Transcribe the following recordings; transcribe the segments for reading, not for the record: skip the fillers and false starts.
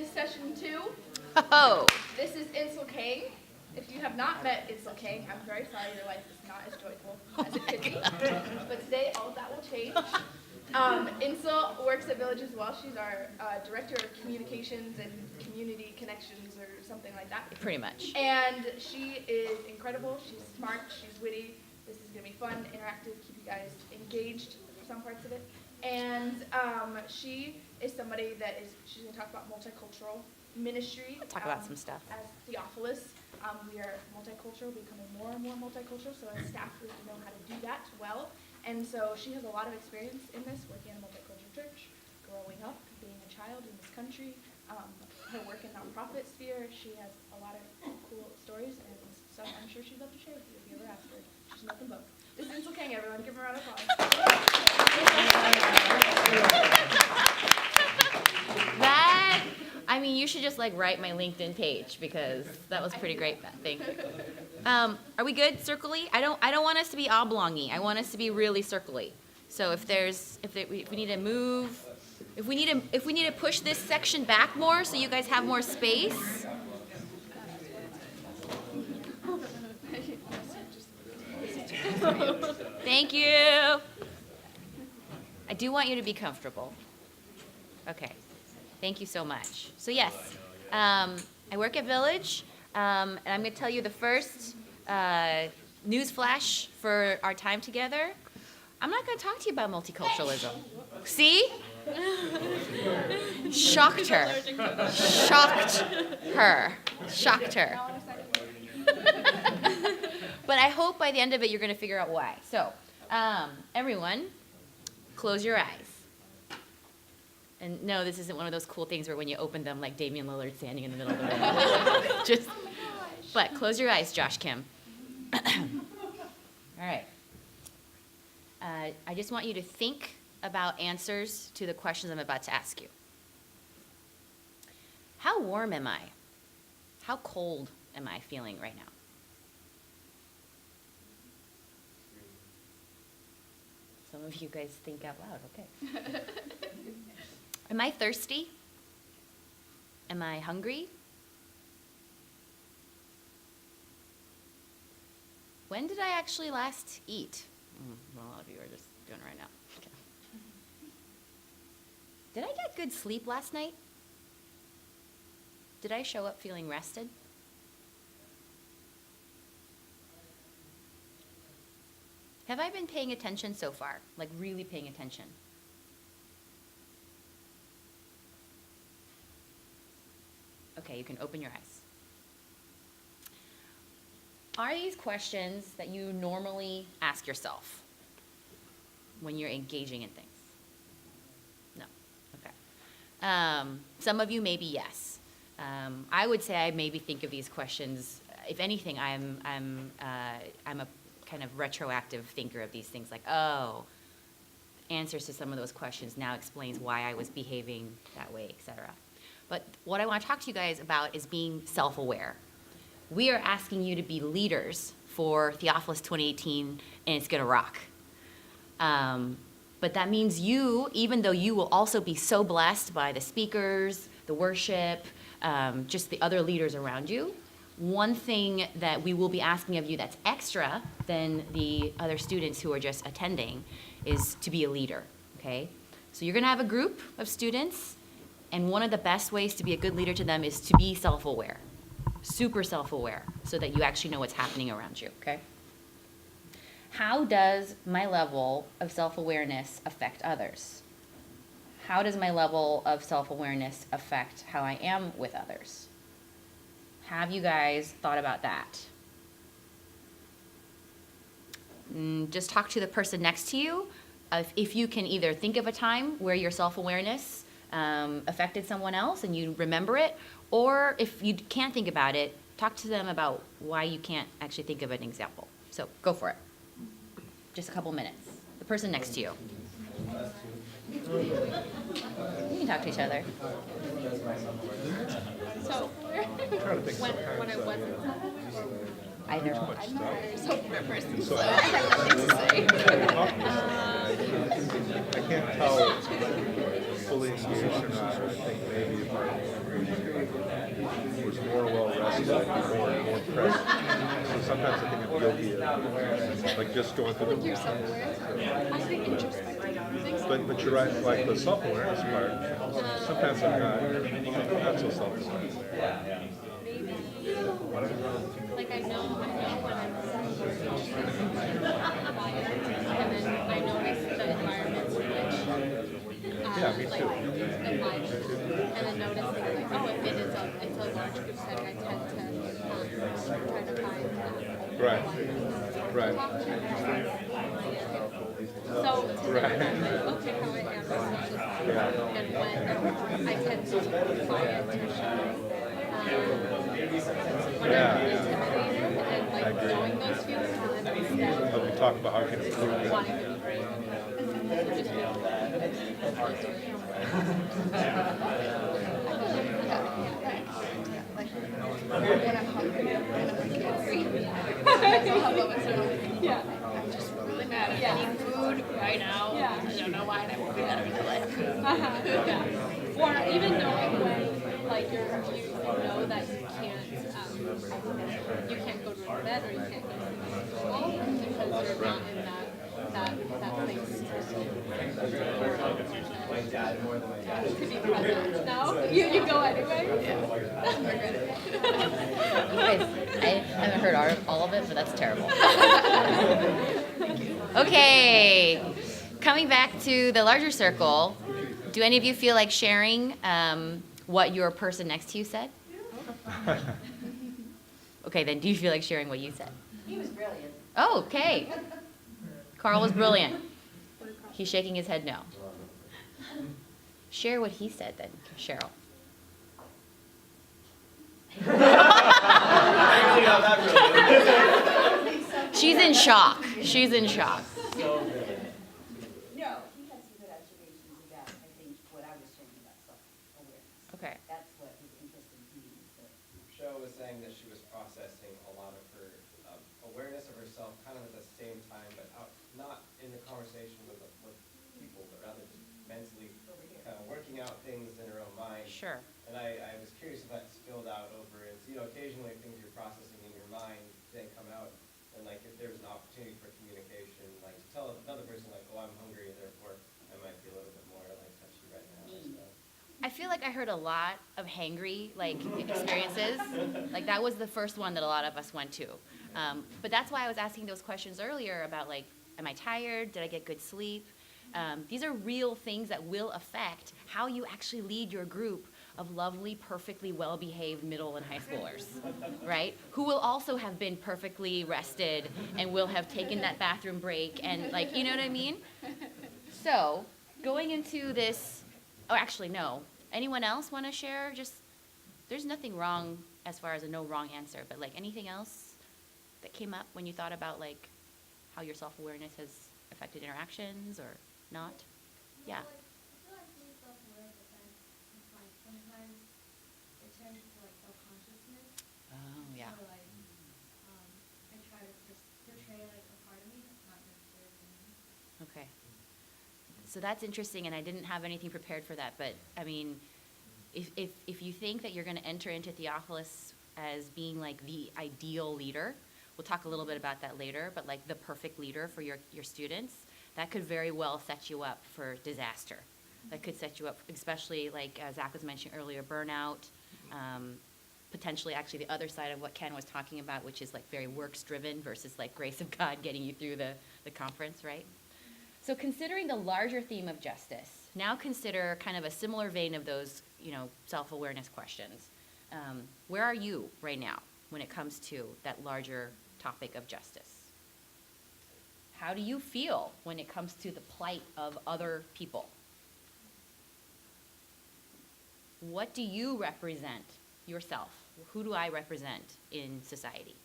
is session 2. Oh. This is Insil Kang. If you have not met Insil Kang, I'm very sorry your life is not as joyful as it could be. But today, all of that will change. Insil works at Village as well. She's our Director of Communications and Community Connections or something like that. Pretty much. And she is incredible. She's smart. She's witty. This is going to be fun, interactive, keep you guys engaged for some parts of it. And she is somebody that she's going to talk about multicultural ministry. Talk about some stuff. As Theophilus, we are multicultural, becoming more and more multicultural, so as staff we know how to do that well. And so she has a lot of experience in this, working in a multicultural church, growing up, being a child in this country, her work in nonprofit sphere. She has a lot of cool stories and stuff I'm sure she'd love to share with you if you ever ask her. She's nothing but. This is Insil Kang, everyone. Give her a round of applause. I mean, you should just like write my LinkedIn page because that was pretty great. Thank you. Are we good circly? I don't want us to be oblongy. I want us to be really circly. So if we need to move, if we need to push this section back more so you guys have more space. Thank you. I do want you to be comfortable. Okay. Thank you so much. So yes, I work at Village, and I'm going to tell you the first news flash for our time together. I'm not going to talk to you about multiculturalism. See? Shocked her. Shocked her. Shocked her. But I hope by the end of it you're going to figure out why. So, everyone, close your eyes. And no, this isn't one of those cool things where when you open them, like Damian Lillard standing in the middle of the room. But close your eyes, Josh Kim. All right. I just want you to think about answers to the questions I'm about to ask you. How warm am I? How cold am I feeling right now? Some of you guys think out loud, okay. Am I thirsty? Am I hungry? When did I actually last eat? Well, a lot of you are just doing it right now. Okay. Did I get good sleep last night? Did I show up feeling rested? Have I been paying attention so far? Like really paying attention? Okay, you can open your eyes. Are these questions that you normally ask yourself when you're engaging in things? No. Okay. Some of you maybe yes. I would say I maybe think of these questions. If anything, I'm a kind of retroactive thinker of these things. Like, oh, answers to some of those questions now explains why I was behaving that way, etc. But what I want to talk to you guys about is being self-aware. We are asking you to be leaders for Theophilus 2018, and it's going to rock. But that means you, even though you will also be so blessed by the speakers, the worship, just the other leaders around you, one thing that we will be asking of you that's extra than the other students who are just attending is to be a leader, okay? So you're going to have a group of students, and one of the best ways to be a good leader to them is to be self-aware, super self-aware, so that you actually know what's happening around you, okay? How does my level of self-awareness affect others? How does my level of self-awareness affect how I am with others? Have you guys thought about that? Just talk to the person next to you. If you can either think of a time where your self-awareness affected someone else and you remember it, or if you can't think about it, talk to them about why you can't actually think of an example. So go for it. Just a couple minutes. The person next to you. You can talk to each other. So, when I wasn't Either. I'm not a very self-aware person, so I have nothing to say. I can't tell fully engaged or not, I think maybe if I was more well rested, I'd be more present. So sometimes I think I'm guilty of like just going through the You're self-aware. I think introspective. but you're right, like the self-awareness part, sometimes I'm not so self-aware. Maybe, like I know when I'm quiet, and then I notice the environments in which, Yeah, me like, too. the life, and then noticing like, oh, if it's a large group setting, I tend to try to find Right. Right. talk to. So to Right. know that, like, okay, how I am is just, and when I tend to be quiet or shy. When Yeah. I'm intimidated and like knowing those feelings, and then instead But we talk about how you can improve it. wanting to be brave, so just be Like when I'm hungry and I'm like angry. yeah. I'm just really mad. I Yeah. need food right now. Yeah. I don't know why, and I won't be that in real life. Yeah. Or even knowing when like you know that you can't go to bed or you can't go to sleep because you're not in that place to be present. No? You go anyway? Yeah. I regret it. You guys, I haven't heard all of it, but that's terrible. Okay, coming back to the larger circle, do any of you feel like sharing what your person next to you said? Okay, then do you feel like sharing what you said? He was brilliant. Oh, okay. Carl was brilliant. He's shaking his head no. Share what he said then, Cheryl. She's in shock. She's in shock. No, he had some good observations about, I think, what I was saying about self-awareness. Okay. That's what was interesting to me. So, Cheryl was saying that she was processing a lot of her awareness of herself kind of at the same time, but not in the conversation with people, but rather just mentally kind of working out things in her own mind. Sure. And I was curious if that spilled out over into, occasionally things you're processing in your mind then come out, and like if there was an opportunity for communication, like to tell another person like, oh, I'm hungry, and therefore I might be a little bit more like touchy right now. So. I feel like I heard a lot of hangry experiences. Like that was the first one that a lot of us went to. But that's why I was asking those questions earlier about like, am I tired? Did I get good sleep? These are real things that will affect how you actually lead your group of lovely, perfectly well-behaved middle and high schoolers, right? Who will also have been perfectly rested and will have taken that bathroom break and like, you know what I mean? So going into this, oh, actually, no. Anyone else want to share? Just, there's nothing wrong as far as a no wrong answer, but like anything else that came up when you thought about like how your self-awareness has affected interactions or not? Yeah. I feel like being self-aware, but then it's like sometimes it turns to like self-consciousness. Oh, yeah. So like, I try to just portray like a part of me that's not necessarily me. Okay. So that's interesting, and I didn't have anything prepared for that, but I mean, if you think that you're going to enter into Theophilus as being like the ideal leader, we'll talk a little bit about that later, but like the perfect leader for your students, that could very well set you up for disaster. That could set you up, especially like Zach was mentioning earlier, burnout, potentially actually the other side of what Ken was talking about, which is like very works driven versus like grace of God getting you through the conference, right? So considering the larger theme of justice, now consider kind of a similar vein of those, self-awareness questions. Where are you right now when it comes to that larger topic of justice? How do you feel when it comes to the plight of other people? What do you represent yourself? Who do I represent in society?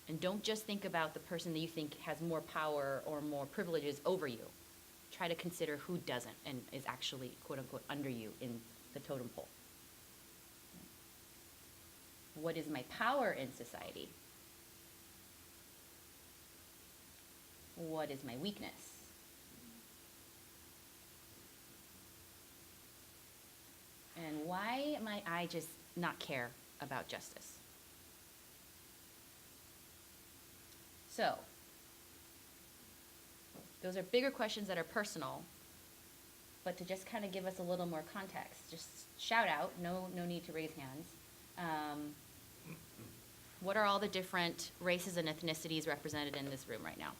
And don't just think about the person that you think has more power or more privileges over you. Try to consider who doesn't and is actually, quote unquote, under you in the totem pole. What is my power in society? What is my weakness? I just not care about justice? So, those are bigger questions that are personal, but to just kind of give us a little more context, just shout out, no need to raise hands. What are all the different races and ethnicities represented in this room right now?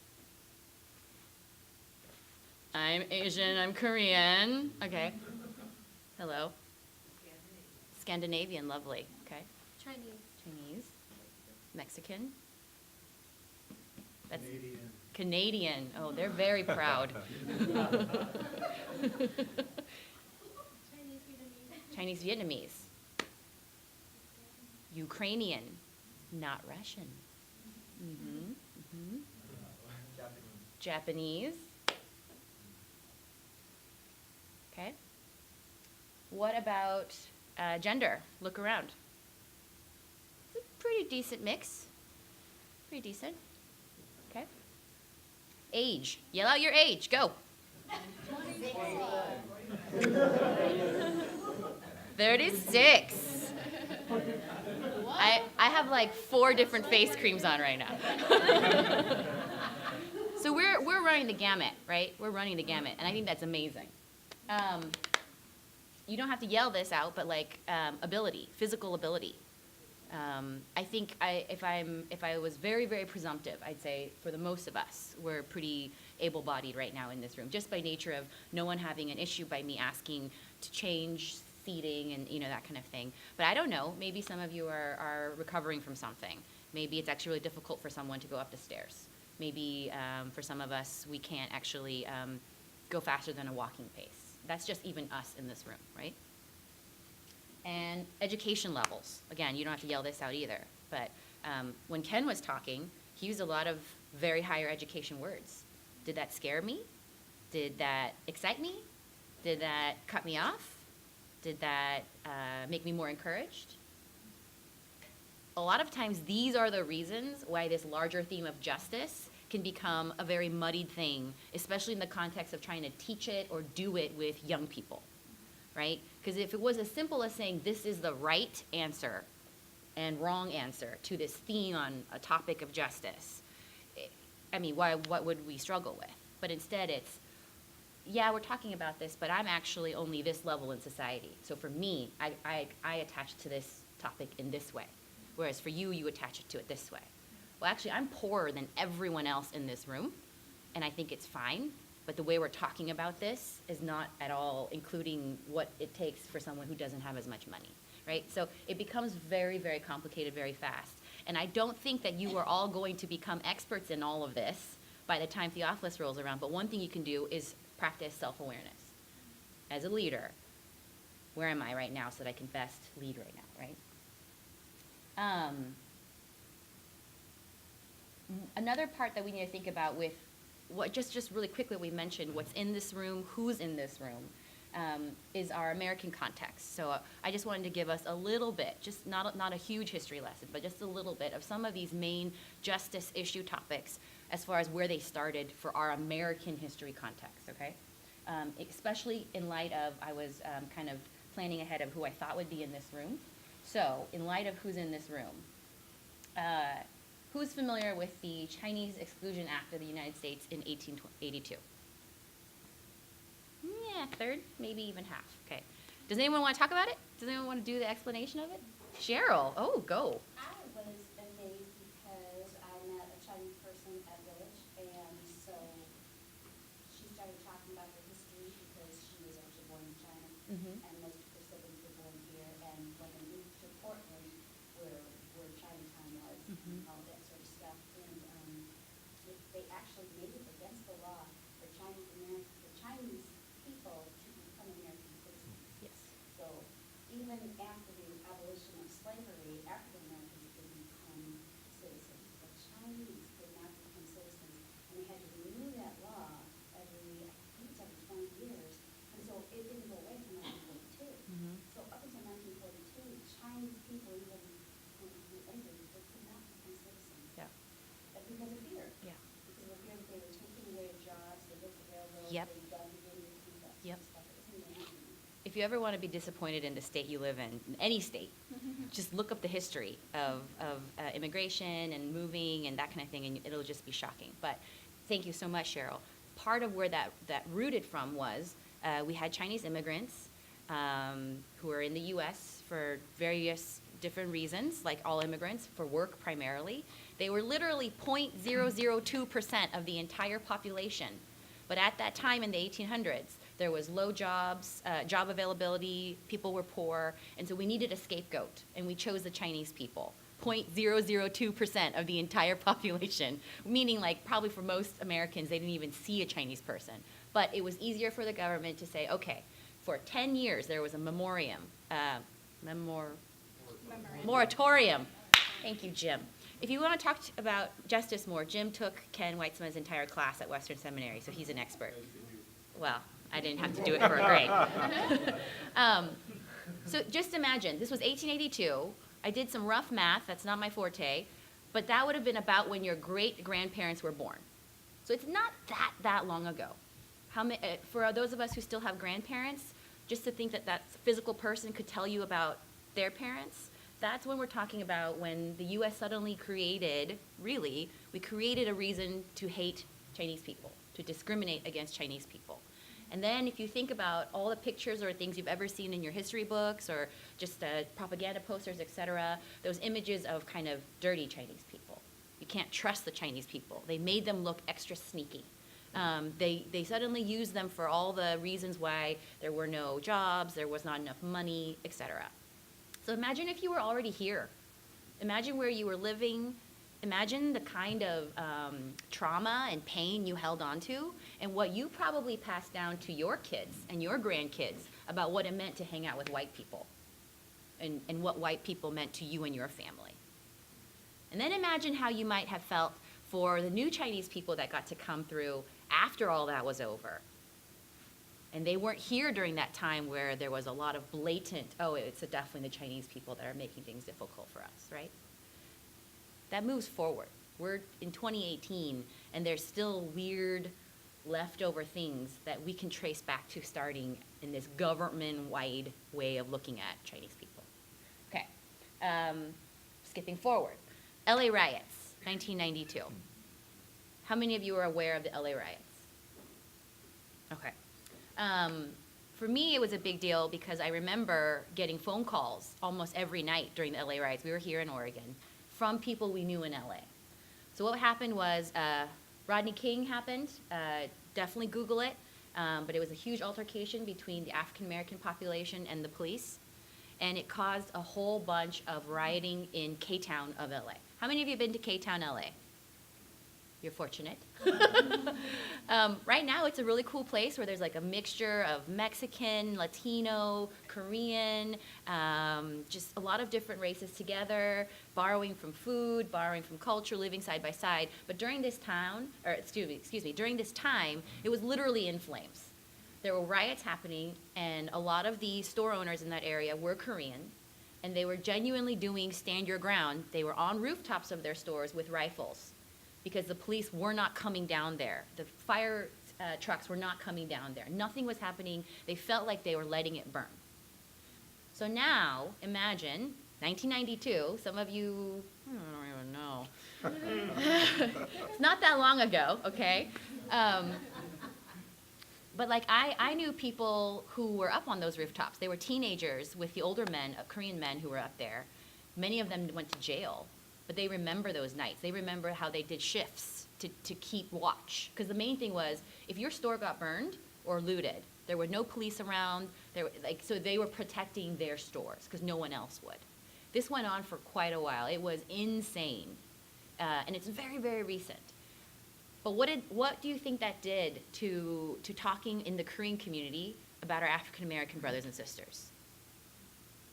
I'm Asian, I'm Korean. Okay. Hello. Scandinavian, lovely. Okay. Chinese. Mexican. That's Canadian. Oh, they're very proud. Chinese Vietnamese. Ukrainian. Not Russian. Japanese. Okay. What about gender? Look around. It's a pretty decent mix. Pretty decent. Okay. Age. Yell out your age. Go. 36. I have like 4 different face creams on right now. So we're running the gamut, right? We're running the gamut, and I think that's amazing. You don't have to yell this out, but like ability, physical ability. I think if I was very, very presumptive, I'd say for the most of us, we're pretty able-bodied right now in this room, just by nature of no one having an issue by me asking to change seating and that kind of thing. But I don't know, maybe some of you are recovering from something. Maybe it's actually really difficult for someone to go up the stairs. Maybe for some of us, we can't actually go faster than a walking pace. That's just even us in this room, right? And education levels. Again, you don't have to yell this out either. But when Ken was talking, he used a lot of very higher education words. Did that scare me? Did that excite me? Did that cut me off? Did that make me more encouraged? A lot of times, these are the reasons why this larger theme of justice can become a very muddied thing, especially in the context of trying to teach it or do it with young people, right? Because if it was as simple as saying this is the right answer and wrong answer to this theme on a topic of justice, what would we struggle with? But instead it's, yeah, we're talking about this, but I'm actually only this level in society. So for me, I attach to this topic in this way, whereas for you, you attach it to it this way. Well, actually, I'm poorer than everyone else in this room, and I think it's fine, but the way we're talking about this is not at all including what it takes for someone who doesn't have as much money, right? So it becomes very, very complicated very fast. And I don't think that you are all going to become experts in all of this by the time Theophilus rolls around, but one thing you can do is practice self-awareness. As a leader, where am I right now so that I can best lead right now, right? Another part that we need to think about with what just really quickly we mentioned what's in this room, who's in this room, is our American context. So I just wanted to give us a little bit, just not a huge history lesson, but just a little bit of some of these main justice issue topics as far as where they started for our American history context, okay? Especially in light of, I was kind of planning ahead of who I thought would be in this room. So in light of who's in this room, who's familiar with the Chinese Exclusion Act of the United States in 1882? Yeah, third, maybe even half. Okay. Does anyone want to talk about it? Does anyone want to do the explanation of it? Cheryl, oh, go. I was amazed because I met a Chinese person at Village, and so she started talking about her history because she was actually born in China, and most of her siblings were born here, and when they moved to Portland, where Chinatown was, and all that sort of stuff, and they actually made it against the law for Chinese people to become American citizens. Yes. So even after the abolition of slavery, African Americans if you ever want to be disappointed in the state you live in any state, just look up the history of immigration and moving and that kind of thing, and it'll just be shocking. But thank you so much, Cheryl. Part of where that rooted from was we had Chinese immigrants who were in the U.S. for various different reasons, like all immigrants, for work primarily. They were literally 0.002% of the entire population. But at that time in the 1800s, there was low jobs, job availability, people were poor, and so we needed a scapegoat, and we chose the Chinese people. 0.002% of the entire population, meaning like probably for most Americans, they didn't even see a Chinese person. But it was easier for the government to say, okay, for 10 years there was a moratorium. Thank you, Jim. If you want to talk about justice more, Jim took Ken Weitzman's entire class at Western Seminary, so he's an expert. Well, I didn't have to do it for a grade. So just imagine, this was 1882. I did some rough math, that's not my forte, but that would have been about when your great-grandparents were born. So it's not that long ago. For those of us who still have grandparents, just to think that that physical person could tell you about their parents, that's when we're talking about when the U.S. suddenly created a reason to hate Chinese people, to discriminate against Chinese people. And then if you think about all the pictures or things you've ever seen in your history books or just propaganda posters, etc., those images of kind of dirty Chinese people. You can't trust the Chinese people. They made them look extra sneaky. They suddenly used them for all the reasons why there were no jobs, there was not enough money, etc. So imagine if you were already here. Imagine where you were living. Imagine the kind of trauma and pain you held on to and what you probably passed down to your kids and your grandkids about what it meant to hang out with white people and what white people meant to you and your family. And then imagine how you might have felt for the new Chinese people that got to come through after all that was over. And they weren't here during that time where there was a lot of blatant, oh, it's definitely the Chinese people that are making things difficult for us, right? That moves forward. We're in 2018, and there's still weird leftover things that we can trace back to starting in this government-wide way of looking at Chinese people. Okay, skipping forward. LA riots, 1992. How many of you are aware of the LA riots? Okay. For me, it was a big deal because I remember getting phone calls almost every night during the LA riots. We were here in Oregon from people we knew in LA. So what happened was Rodney King happened. Definitely Google it. But it was a huge altercation between the African American population and the police. And it caused a whole bunch of rioting in K-Town of LA. How many of you have been to K-Town, LA? You're fortunate. Right now, it's a really cool place where there's like a mixture of Mexican, Latino, Korean, just a lot of different races together, borrowing from food, borrowing from culture, living side by side. But during this during this time, it was literally in flames. There were riots happening, and a lot of the store owners in that area were Korean, and they were genuinely doing stand your ground. They were on rooftops of their stores with rifles, because the police were not coming down there. The fire trucks were not coming down there. Nothing was happening. They felt like they were letting it burn. So now, imagine, 1992, some of you, I don't even know. It's not that long ago, okay? But like I knew people who were up on those rooftops. They were teenagers with the older men, Korean men who were up there. Many of them went to jail. But they remember those nights. They remember how they did shifts to keep watch. Because the main thing was, if your store got burned or looted, there were no police around. So they were protecting their stores because no one else would. This went on for quite a while. It was insane. And it's very, very recent. But what do you think that did to talking in the Korean community about our African American brothers and sisters?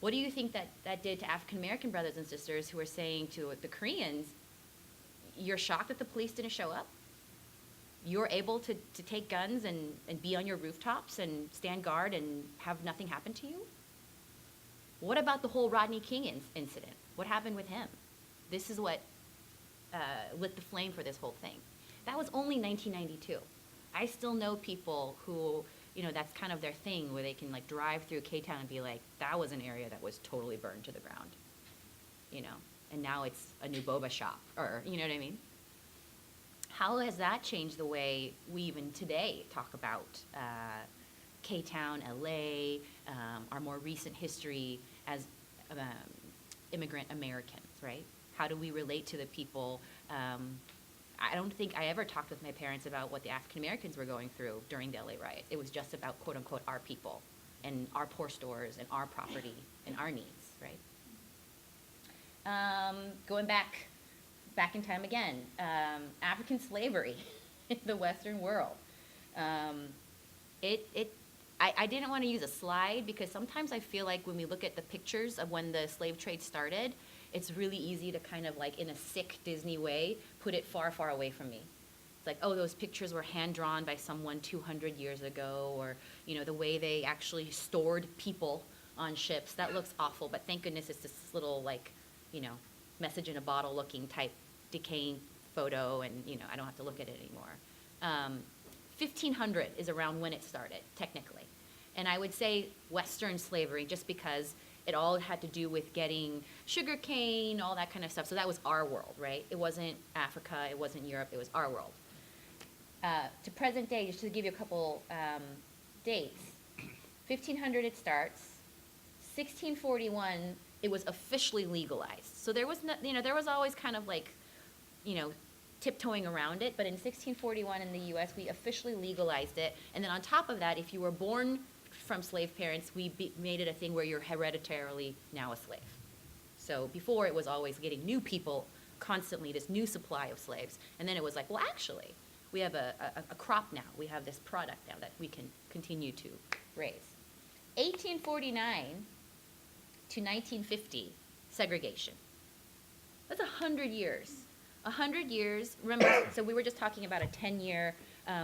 What do you think that did to African American brothers and sisters who were saying to the Koreans, you're shocked that the police didn't show up? You're able to take guns and be on your rooftops and stand guard and have nothing happen to you? What about the whole Rodney King incident? What happened with him? This is what lit the flame for this whole thing. That was only 1992. I still know people who you know, that's kind of their thing, where they can like drive through K-Town and be like, that was an area that was totally burned to the ground, you know, and now it's a new boba shop, or, you know what I mean? How has that changed the way we even today talk about K-Town, LA, our more recent history as immigrant Americans, right? How do we relate to the people? I don't think I ever talked with my parents about what the African Americans were going through during the LA riots. It was just about, quote unquote, our people and our poor stores and our property and our needs, right? Going back in time again, African slavery in the Western world. I didn't want to use a slide because sometimes I feel like when we look at the pictures of when the slave trade started, it's really easy to kind of like in a sick Disney way, put it far, far away from me. It's like, oh, those pictures were hand-drawn by someone 200 years ago, or, you know, the way they actually stored people on ships, that looks awful, but thank goodness it's this little like, you know, message in a bottle looking type decaying photo, and, you know, I don't have to look at it anymore. 1500 is around when it started, technically. And I would say Western slavery, just because it all had to do with getting sugar cane, all that kind of stuff. So that was our world, right? It wasn't Africa, it wasn't Europe, it was our world. To present day, just to give you a couple dates. 1500 it starts. 1641, it was officially legalized. So there was, no, you know, there was always kind of like, you know, tiptoeing around it. But in 1641 in the U.S., we officially legalized it. And then on top of that, if you were born from slave parents, we made it a thing where you're hereditarily now a slave. So before it was always getting new people constantly, this new supply of slaves. And then it was like, well, actually, we have a crop now. We have this product now that we can continue to raise. 1849 to 1950, segregation. That's 100 years. 100 years, remember, so we were just talking about a 10-year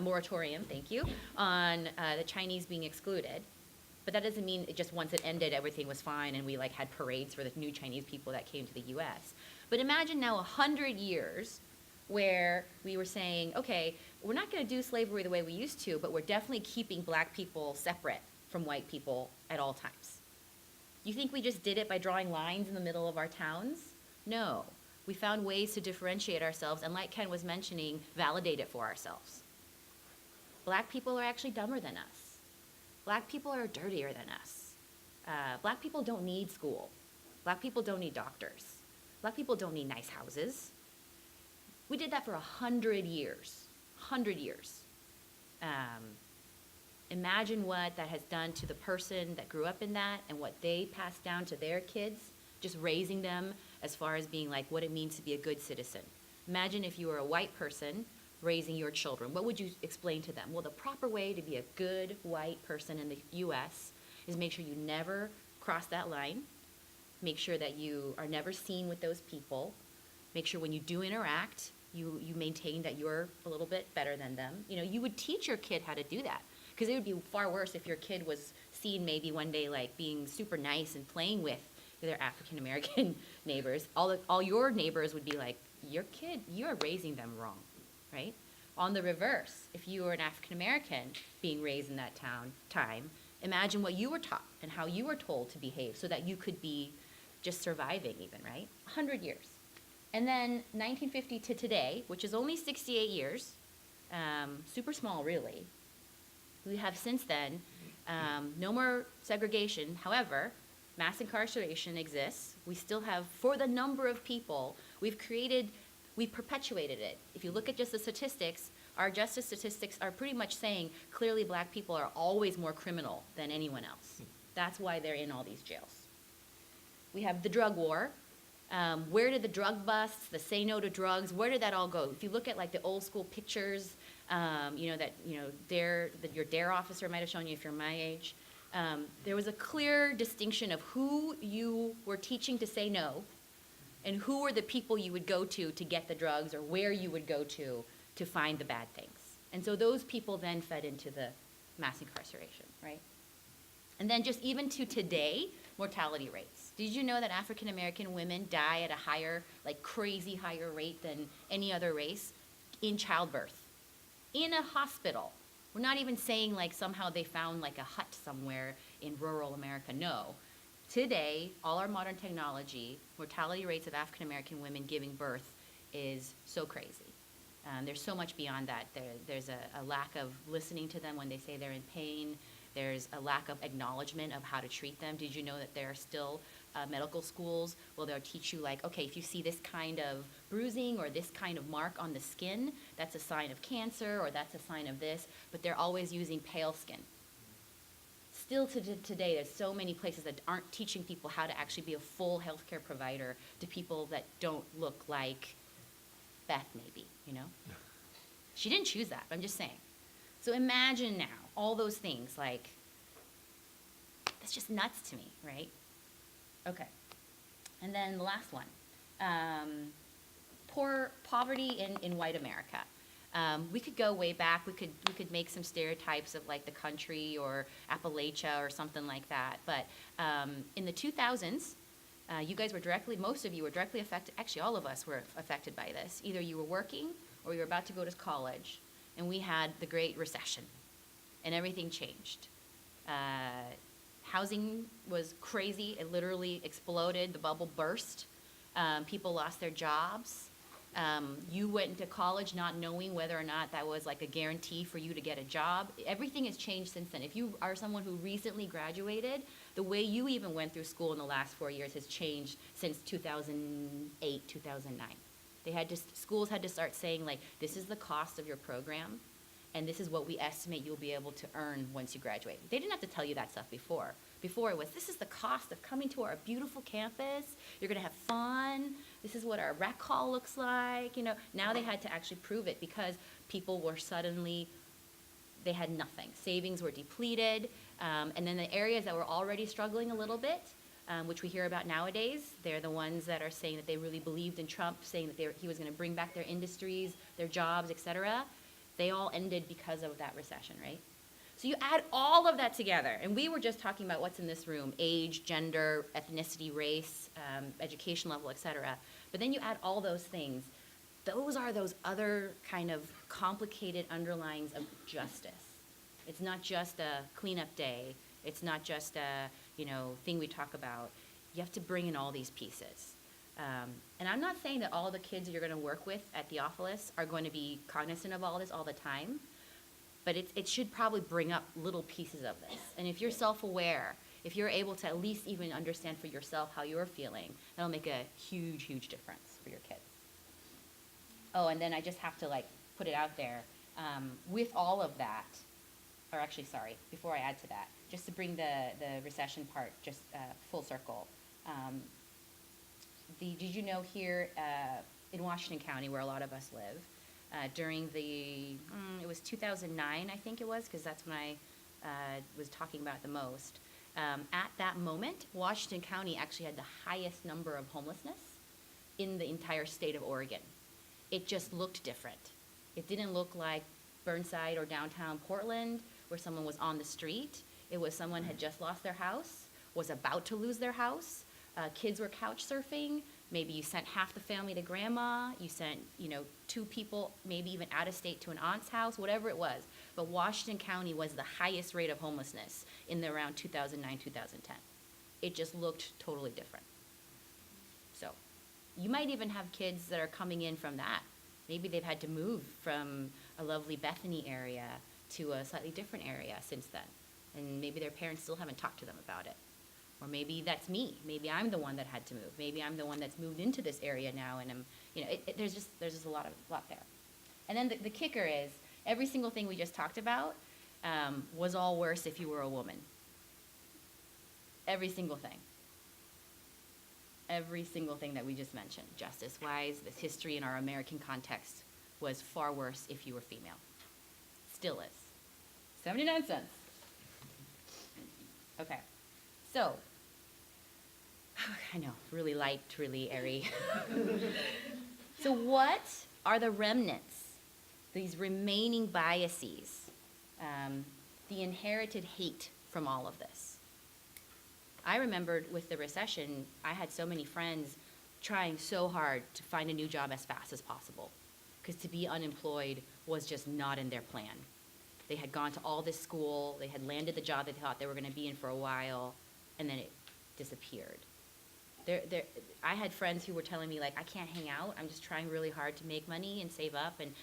moratorium, thank you, on the Chinese being excluded. But that doesn't mean it just once it ended, everything was fine and we like had parades for the new Chinese people that came to the US. But imagine now 100 years where we were saying, okay, we're not gonna do slavery the way we used to, but we're definitely keeping black people separate from white people at all times. You think we just did it by drawing lines in the middle of our towns? No. We found ways to differentiate ourselves, and like Ken was mentioning, validate it for ourselves. Black people are actually dumber than us. Black people are dirtier than us. Black people don't need school. Black people don't need doctors. Black people don't need nice houses. We did that for 100 years. 100 years. Imagine what that has done to the person that grew up in that and what they passed down to their kids, just raising them as far as being like what it means to be a good citizen. Imagine if you were a white person raising your children. What would you explain to them? Well, the proper way to be a good white person in the US is make sure you never cross that line. Make sure that you are never seen with those people. Make sure when you do interact, you maintain that you're a little bit better than them. You know, you would teach your kid how to do that. Because it would be far worse if your kid was seen maybe one day like being super nice and playing with their African American neighbors. All your neighbors would be like, your kid, you are raising them wrong, right? On the reverse, if you were an African American being raised in that time, imagine what you were taught and how you were told to behave so that you could be just surviving even, right? 100 years. And then 1950 to today, which is only 68 years, super small really. We have since then, no more segregation. However, mass incarceration exists. We still have, for the number of people, we've perpetuated it. If you look at just the statistics, our justice statistics are pretty much saying clearly black people are always more criminal than anyone else. That's why they're in all these jails. We have the drug war. Where did the drug busts, the say no to drugs, where did that all go? If you look at like the old school pictures, your DARE officer might have shown you if you're my age, there was a clear distinction of who you were teaching to say no and who were the people you would go to get the drugs or where you would go to find the bad things. And so those people then fed into the mass incarceration, right? And then just even to today, mortality rates. Did you know that African American women die at a higher, like crazy higher rate than any other race in childbirth? In a hospital. We're not even saying like somehow they found like a hut somewhere in rural America. No. Today, all our modern technology, mortality rates of African American women giving birth is so crazy. There's so much beyond that. There's a lack of listening to them when they say they're in pain. There's a lack of acknowledgement of how to treat them. Did you know that there are still medical schools where they'll teach you like, okay, if you see this kind of bruising or this kind of mark on the skin, that's a sign of cancer or that's a sign of this, but they're always using pale skin. Still today, there's so many places that aren't teaching people how to actually be a full healthcare provider to people that don't look like Beth, maybe, you know? She didn't choose that, but I'm just saying. So imagine now, all those things, like, that's just nuts to me, right? Okay. And then the last one, poverty in white America. We could go way back. We could make some stereotypes of like the country or Appalachia or something like that. But in the 2000s, you guys were most of you were directly affected. Actually, all of us were affected by this. Either you were working or you were about to go to college, and we had the Great Recession, and everything changed. Housing was crazy. It literally exploded. The bubble burst. People lost their jobs. You went into college not knowing whether or not that was like a guarantee for you to get a job. Everything has changed since then. If you are someone who recently graduated, the way you even went through school in the last 4 years has changed since 2008, 2009. Schools had to start saying like, this is the cost of your program, and this is what we estimate you'll be able to earn once you graduate. They didn't have to tell you that stuff before. Before it was, this is the cost of coming to our beautiful campus. You're gonna have fun. This is what our rec hall looks like. You know, now they had to actually prove it because people were suddenly, they had nothing. Savings were depleted. And then the areas that were already struggling a little bit, which we hear about nowadays, they're the ones that are saying that they really believed in Trump, saying that he was gonna bring back their industries, their jobs, et cetera. They all ended because of that recession, right? So you add all of that together, and we were just talking about what's in this room, age, gender, ethnicity, race, education level, et cetera. But then you add all those things. Those are those other kind of complicated underlyings of justice. It's not just a cleanup day. It's not just a, thing we talk about. You have to bring in all these pieces. And I'm not saying that all the kids you're gonna work with at Theophilus are going to be cognizant of all this all the time, but it should probably bring up little pieces of this. And if you're self-aware, if you're able to at least even understand for yourself how you're feeling, that'll make a huge, huge difference for your kids. Oh, and then I just have to put it out there. With all of that, or actually, sorry, before I add to that, just to bring the recession part just full circle. Did you know here in Washington County, where a lot of us live, during it was 2009, I think it was, because that's when I was talking about it the most. At that moment, Washington County actually had the highest number of homelessness in the entire state of Oregon. It just looked different. It didn't look like Burnside or downtown Portland, where someone was on the street. It was someone had just lost their house, was about to lose their house. Kids were couch surfing. Maybe you sent half the family to grandma. You sent, 2 people, maybe even out of state to an aunt's house, whatever it was. But Washington County was the highest rate of homelessness in around 2009, 2010. It just looked totally different. So you might even have kids that are coming in from that. Maybe they've had to move from a lovely Bethany area to a slightly different area since then. And maybe their parents still haven't talked to them about it. Or maybe that's me. Maybe I'm the one that had to move. Maybe I'm the one that's moved into this area now, and I'm, there's just a lot there. And then the kicker is, every single thing we just talked about was all worse if you were a woman. Every single thing. Every single thing that we just mentioned, justice-wise, this history in our American context, was far worse if you were female. Still is. 79 cents. Okay. So, I know, really light, really airy. So what are the remnants, these remaining biases, the inherited hate from all of this? I remembered with the recession, I had so many friends trying so hard to find a new job as fast as possible, because to be unemployed was just not in their plan. They had gone to all this school, they had landed the job they thought they were gonna be in for a while, and then it disappeared. I had friends who were telling me, like, I can't hang out, I'm just trying really hard to make money and save up, and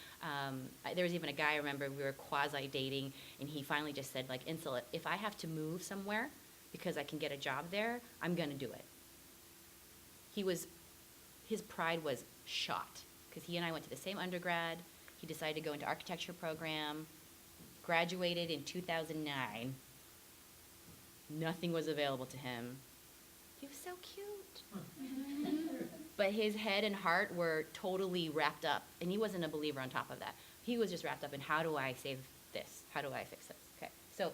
there was even a guy, I remember, we were quasi-dating, and he finally just said, like, Insil, if I have to move somewhere because I can get a job there, I'm gonna do it. His pride was shot, because he and I went to the same undergrad, he decided to go into architecture program, graduated in 2009, nothing was available to him. He was so cute. But his head and heart were totally wrapped up, and he wasn't a believer on top of that. He was just wrapped up in, how do I save this? How do I fix this? Okay, so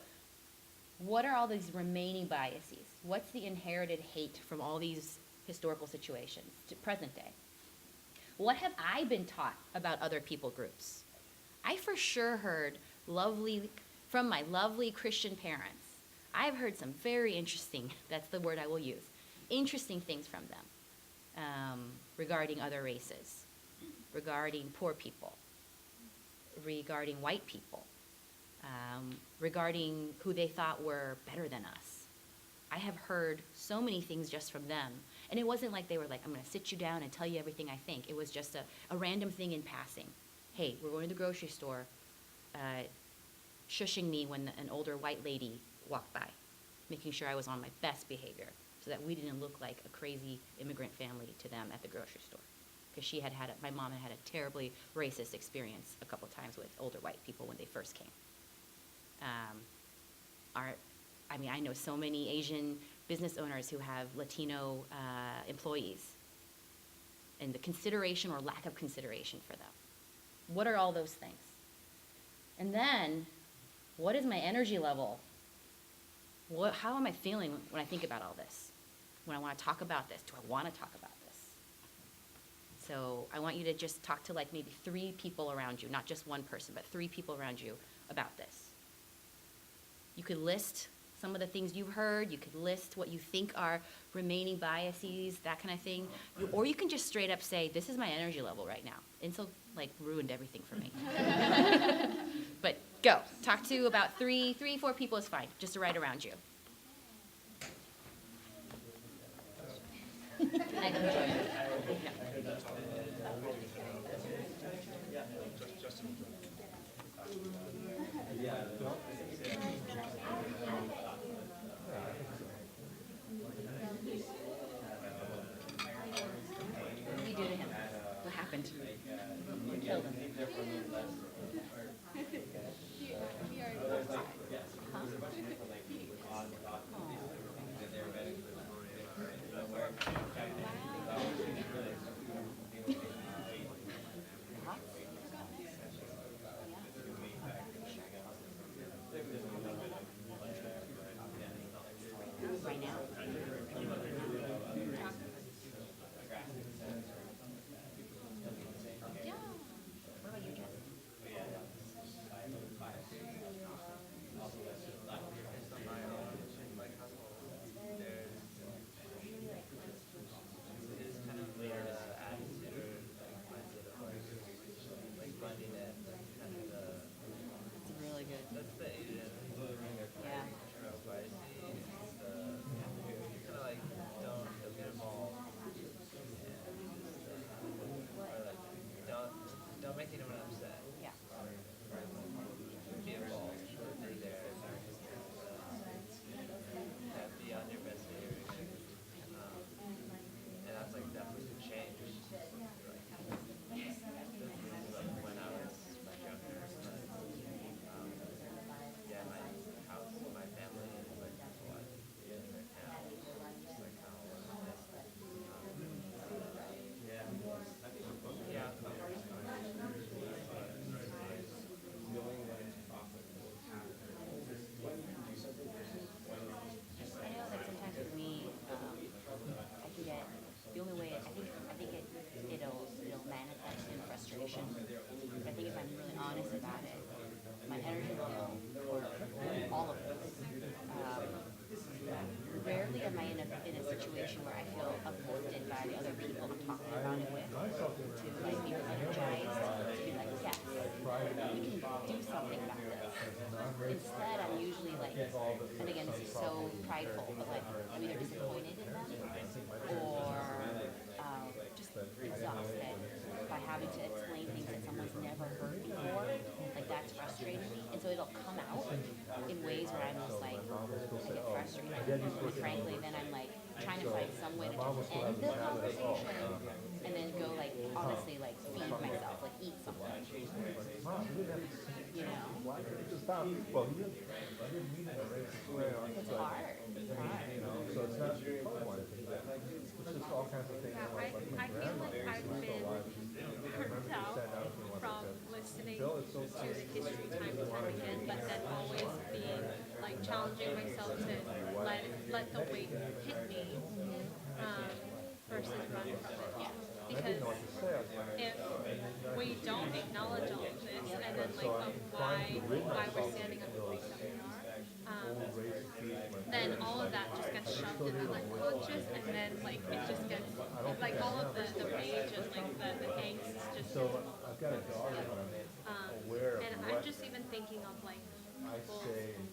what are all these remaining biases? What's the inherited hate from all these historical situations to present day? What have I been taught about other people groups? I for sure heard from my lovely Christian parents. I've heard some very interesting, that's the word I will use, interesting things from them regarding other races, regarding poor people, regarding white people, regarding who they thought were better than us. I have heard so many things just from them. And it wasn't like they were like, I'm gonna sit you down and tell you everything I think. It was just a random thing in passing. Hey, we're going to the grocery store, shushing me when an older white lady walked by, making sure I was on my best behavior so that we didn't look like a crazy immigrant family to them at the grocery store. Because my mom had had a terribly racist experience a couple times with older white people when they first came. I know so many Asian business owners who have Latino employees, and the consideration or lack of consideration for them. What are all those things? And then, what is my energy level? How am I feeling when I think about all this? When I want to talk about this? Do I want to talk about this? So I want you to just talk to like maybe 3 people around you, not just one person, but 3 people around you about this. You could list some of the things you've heard. You could list what you think are remaining biases, that kind of thing. Or you can just straight up say, this is my energy level right now. Insil like ruined everything for me. But go. Talk to about 3, 4 people is fine, just right around you. I can join you. What did you do to him? What happened? You killed him. Right now? Yeah. What about you, Jess? It's really good. Yeah. Don't make anyone upset. Yeah. Be involved. Be there. Be on your best behavior. And that's like definitely the change. When I was much younger, yeah, my house, my family, and like what in the town, just like how I know that sometimes with me, I can get, the only way, I think it'll manifest in frustration. But I think if I'm really honest about it, my energy level for all of this, rarely am I in a situation where I feel uplifted by the other people I'm talking about it with, to like be energized, to be like, yes, we can do something about this. instead I'm usually like, and again, this is so prideful, but like, I'm either disappointed in them or just exhausted by having to explain things that someone's never heard before. Like that's frustrating me, and so it'll come out in ways where I'm just like, I get frustrated. And frankly, then I'm like trying to find some way to just end the conversation, and then go like honestly like feed myself, like eat something. You know, Well, he didn't mean it right. it's hard. It's hard. So it's not one thing, it's just all kinds of things. Yeah, I feel like I've been burnt out from listening to the history time and time again, but then always being like challenging myself to let the weight hit me versus run from it. Yeah. Because if we don't acknowledge all of this and then like of why we're standing up the place that we are, then all of that just gets shoved in the unconscious, and then like it just gets like all of the rage and like the angst just gets and I'm just even thinking of like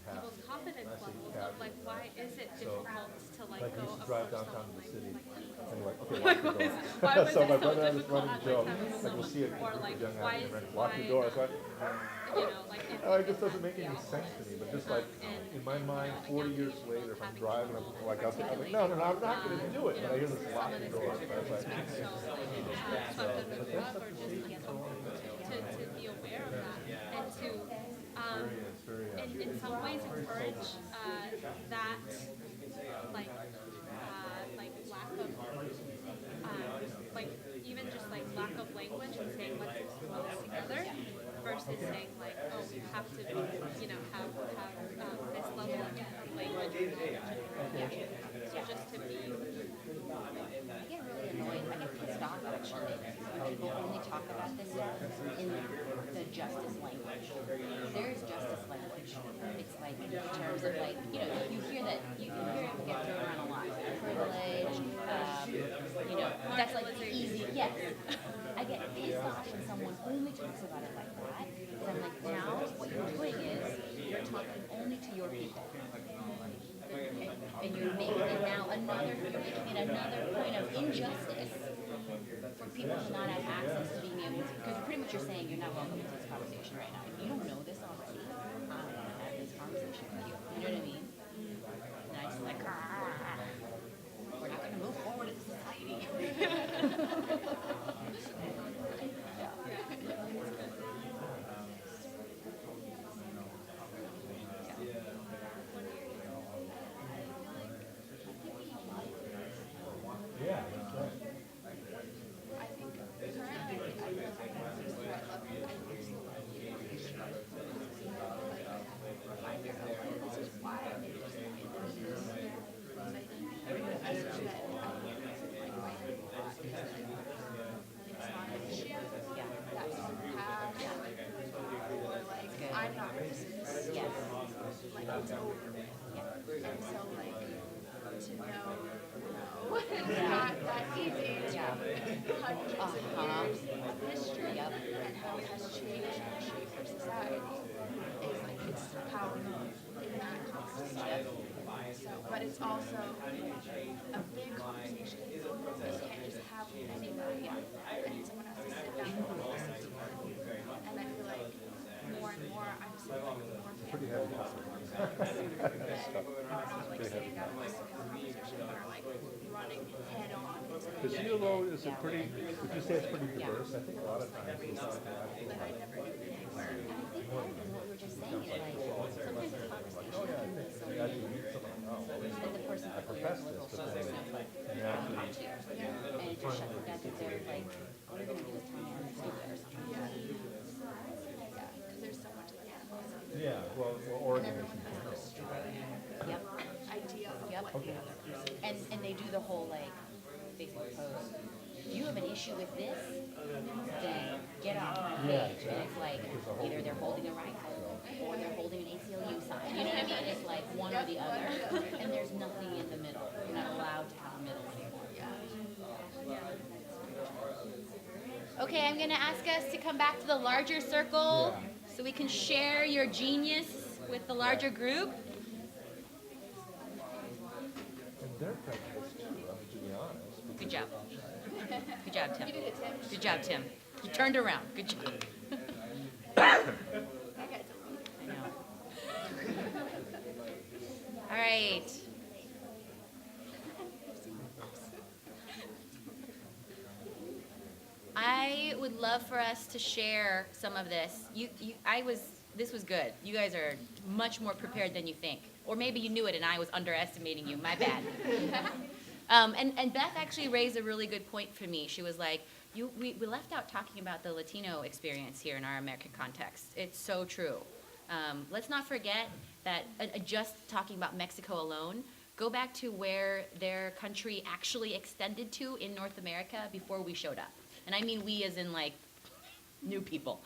people's confidence levels of like why is it difficult to like go approach someone like why was So it my so brother and his difficult running at joke, like having like we'll see someone or like young why African is American why lock the door. So you know like if it just doesn't make any sense to me. But just like in my mind, 40 years later, if I'm driving, I'm like, I'm like, no, I'm not going to do it. But I hear this lock the door. So I was like, swept under the rug or just to be aware of that and to in some ways encourage that like lack of like even just like lack of language and saying let's explore this together versus saying like oh we have to you know have this level of language so just to be I get really annoyed. I get pissed off actually when people only talk about this stuff in the justice language. There is justice language. It's like in terms of like you hear that you can hear it get thrown around a lot. Privilege, that's like easy. Yes, I get pissed off when someone only talks about it like that. Because I'm like, now what you're doing is you're talking only to your people. And you're making it now another point of injustice for people to not have access to being able to, because pretty much you're saying you're not welcome to this conversation right now. If you don't know this already, I don't want to have this conversation with you. You know what I mean? And I just like, we're not going to move forward as a society. yeah, that's right. I think currently I feel like this is why I'm interested in this. Because I think the message that I hear like my group a lot is that it's not an issue that you have or like I'm not racist. Yes. Like it's over with. And so like to know no, it's not that easy to hundreds of years of history and how it has changed and shaped our society is like it's powerful in that conversation. So, but it's also a big conversation. You can't just have with anybody, and someone has to sit down and listen to it. And I feel like more and more I'm seeing like more Pretty heavy topic. not like sitting down and listening to the conversation, but are like running head on into Because you know, is it pretty, would you say it's pretty diverse? I think a lot of times it's not that. that I never knew they were. And I think more than what we were just saying is like sometimes the conversation can be so As you meet someone, oh, well, that the person I profess this, but then you actually, and it just shuts it down because they're like, all you're gonna do is tell me I'm stupid or something. Yeah, because there's so much that happens. yeah, well, Oregon is. Everyone has this strong Yep. idea of Yep. what the other person is. And they do the whole like Facebook post. You have an issue with this, then get off my page. And it's like either they're holding a rifle or they're holding an ACLU sign. You know what I mean? It's like one or the other. And there's nothing in the middle. You're not allowed to have a middle anymore. Okay, I'm gonna ask us to come back to the larger circle so we can share your genius with the larger group. And they're prejudiced too, I mean, to be honest. Good job. Good job, Tim. Good job, Tim. You turned around. Good job. I know. All right. I would love for us to share some of this. This was good. You guys are much more prepared than you think. Or maybe you knew it and I was underestimating you. My bad. And Beth actually raised a really good point for me. She was like, we left out talking about the Latino experience here in our American context. It's so true. Let's not forget that just talking about Mexico alone, go back to where their country actually extended to in North America before we showed up. And I mean we as in like new people.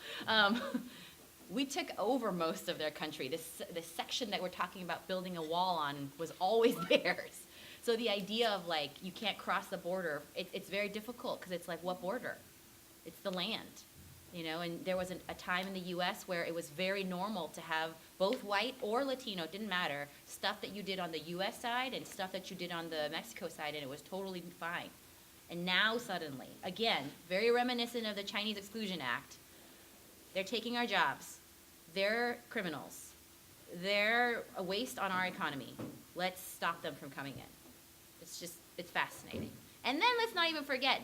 We took over most of their country. This section that we're talking about building a wall on was always theirs. So the idea of like, you can't cross the border, it's very difficult because it's like, what border? It's the land, you know, and there was a time in the US where it was very normal to have both white or Latino, it didn't matter, stuff that you did on the US side and stuff that you did on the Mexico side, and it was totally fine. And now suddenly, again, very reminiscent of the Chinese Exclusion Act, they're taking our jobs. They're criminals. They're a waste on our economy. Let's stop them from coming in. It's fascinating. And then let's not even forget,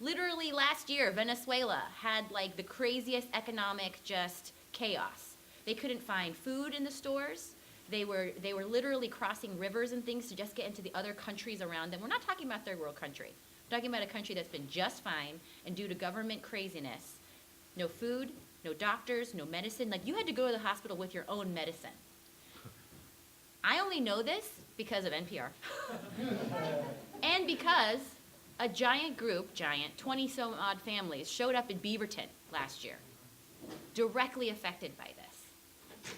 literally last year, Venezuela had like the craziest economic just chaos. They couldn't find food in the stores. They were literally crossing rivers and things to just get into the other countries around them. We're not talking about third world country. We're talking about a country that's been just fine, and due to government craziness, no food, no doctors, no medicine. Like, you had to go to the hospital with your own medicine. I only know this because of NPR. And because a giant group, 20-some-odd families, showed up in Beaverton last year, directly affected by this.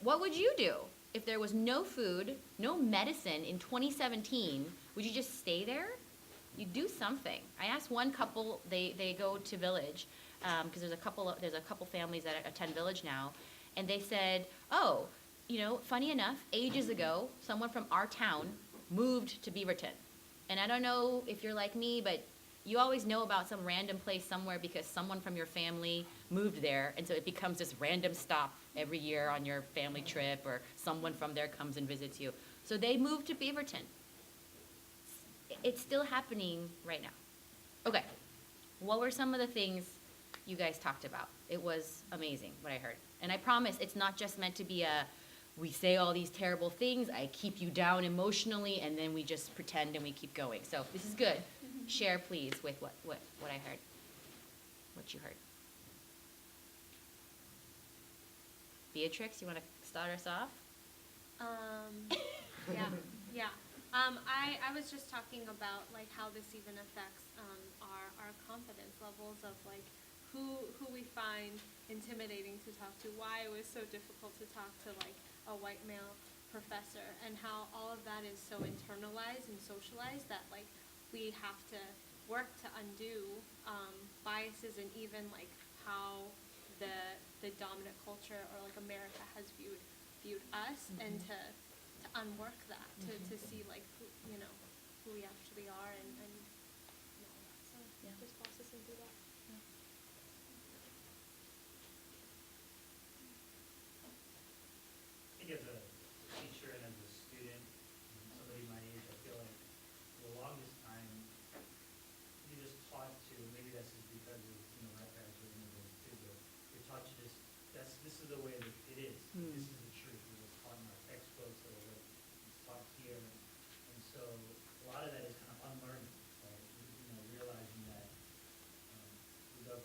What would you do if there was no food, no medicine in 2017? Would you just stay there? You'd do something. I asked one couple, they go to Village, because there's a couple families that attend Village now, and they said, oh, you know, funny enough, ages ago, someone from our town moved to Beaverton. And I don't know if you're like me, but you always know about some random place somewhere because someone from your family moved there, and so it becomes this random stop every year on your family trip, or someone from there comes and visits you. So they moved to Beaverton. It's still happening right now. Okay, what were some of the things you guys talked about? It was amazing what I heard. And I promise it's not just meant to be we say all these terrible things, I keep you down emotionally, and then we just pretend and we keep going. So this is good. Share, please, with what I heard, what you heard. Beatrix, you want to start us off? Yeah. I was just talking about like how this even affects our confidence levels of like who we find intimidating to talk to, why it was so difficult to talk to like a white male professor, and how all of that is so internalized and socialized that like we have to work to undo biases and even like how the dominant culture or like America has viewed us, and to unwork that, to see like who we actually are, and all that. So just processing through that. I think as a teacher and as a student, somebody my age, I feel like for the longest time, you just taught to, maybe this is because of, my parents were immigrants too, but you're taught to just, this is the way that it is. This is the truth. It was taught in our textbooks, or it's taught here. And so a lot of that is kind of unlearning, right? Realizing that we go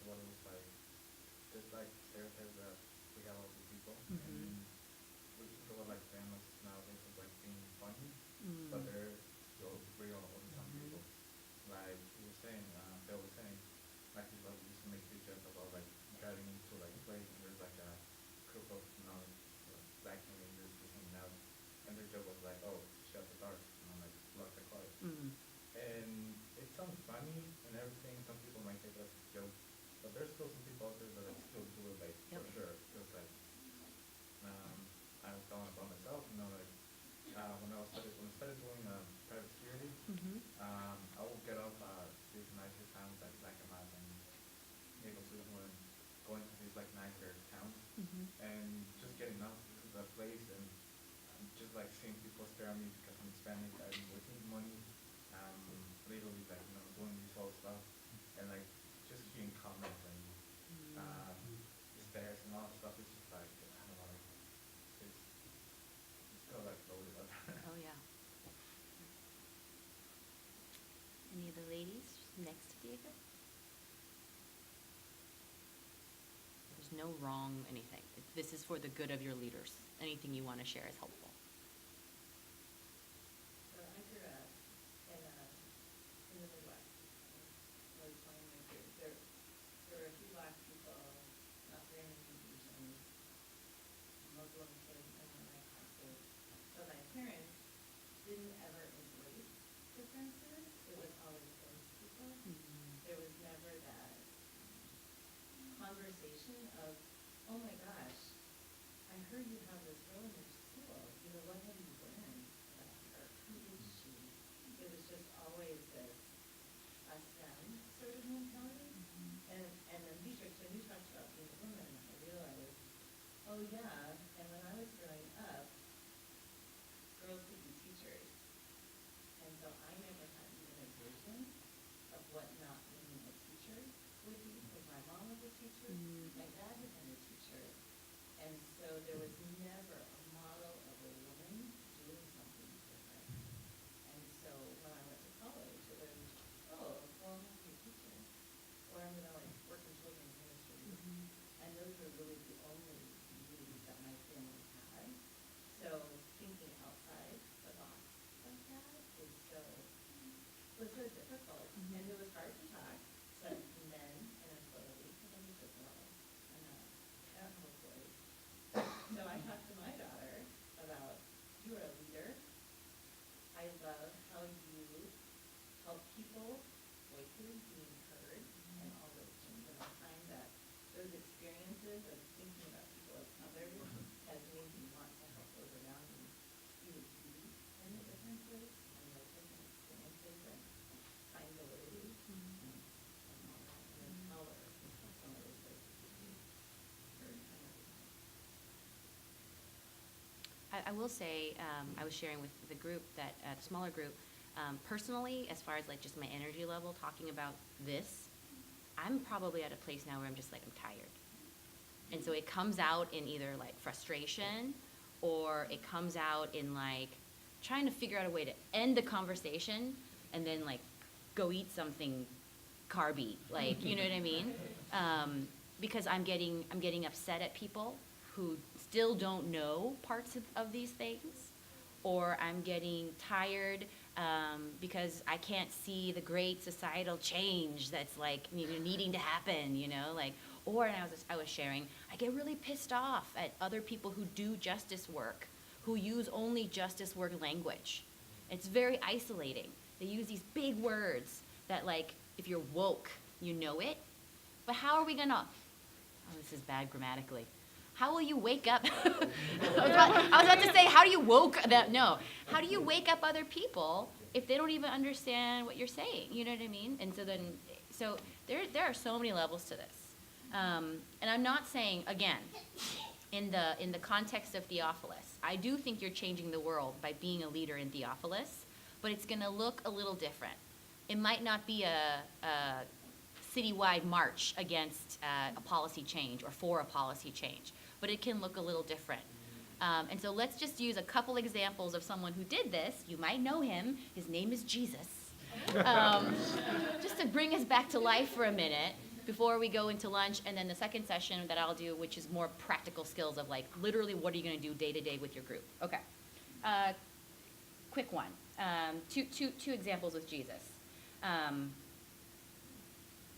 what it was like. Just like stereotypes that we have of the people. And we think about like famous nowadays as like being funny, but they're still real with some people. Like he was saying, Phil was saying, like he used to make the joke about like driving into like a place and there's like a group of black teenagers just hanging out, and their joke was like, oh, shut the doors, like lock the cars. And it sounds funny and everything. Some people might take it as a joke, but there's still some people out there that like still do it like for sure. Because like I was telling about myself, like when I started doing private security, I would get up these nicer towns like Lacamas and Maple Susan and going to these like nicer towns and just getting up to the place and just like seeing people stare at me because I'm Hispanic. I would need money. Literally like doing this whole stuff and like just hearing comments and stares and all that stuff. It's just like I don't know, like it's still like loaded up. Oh, yeah. Any of the ladies next to Diego? There's no wrong anything. This is for the good of your leaders. Anything you want to share is helpful. So I grew up in the Midwest. I was born in Vancouver. There were a few black people, not very many Asians, Muslim kids in one of my classes. But my parents didn't ever embrace differences. It was always those people. There was never that conversation of, oh my gosh, I heard you have this girl in your school. What have you learned about her? Who is she? It was just always this us them sort of mentality. And then Dietrich, when you talked about being a woman, I realized, oh yeah, and when I was growing up, girls could be teachers. And so I never had even a vision of what not being a teacher would be, because my mom was a teacher, my dad had been a teacher, and so there was never a model of a woman doing something different. And so when I went to college, it was, oh, well, I'm going to be a teacher, or I'm going to like work in children's ministry, and those were really the only views that my family had. So thinking outside the box like that was so difficult, and it was hard to talk to men in authority, because I'm just a girl, I don't have authority. So I talked to my daughter about, you're a leader. I love how you help people, voices being heard, and all those things. And I find that those experiences of thinking about people as others has made me want to help those around me see the beauty in the differences and the different experiences and find validity and honor and empower some of those voices to be heard and recognized. I will say, I was sharing with the group that, a smaller group, personally, as far as like just my energy level, talking about this, I'm probably at a place now where I'm just like, I'm tired. And so it comes out in either like frustration, or it comes out in like trying to figure out a way to end the conversation and then like go eat something carby, like, you know what I mean? Because I'm getting upset at people who still don't know parts of these things, or I'm getting tired because I can't see the great societal change that's like needing to happen, like, or and I was sharing, I get really pissed off at other people who do justice work, who use only justice work language. It's very isolating. They use these big words that, like, if you're woke, you know it, but how are we gonna, oh, this is bad grammatically. How will you wake up? I was about to say, how do you woke that? No. How do you wake up other people if they don't even understand what you're saying? You know what I mean? And so there are so many levels to this. And I'm not saying, again, in the context of Theophilus, I do think you're changing the world by being a leader in Theophilus, but it's going to look a little different. It might not be a citywide march against a policy change or for a policy change, but it can look a little different. And so let's just use a couple examples of someone who did this. You might know him. His name is Jesus. Just to bring us back to life for a minute. before we go into lunch, and then the second session that I'll do, which is more practical skills of like literally what are you going to do day to day with your group. Okay. Quick one. Two examples with Jesus.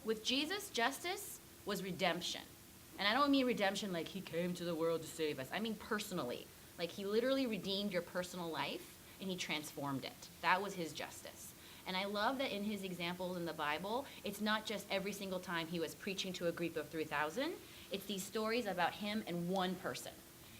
With Jesus, justice was redemption. And I don't mean redemption like he came to the world to save us. I mean personally. Like he literally redeemed your personal life and he transformed it. That was his justice. And I love that in his examples in the Bible, it's not just every single time he was preaching to a group of 3,000. It's these stories about him and one person.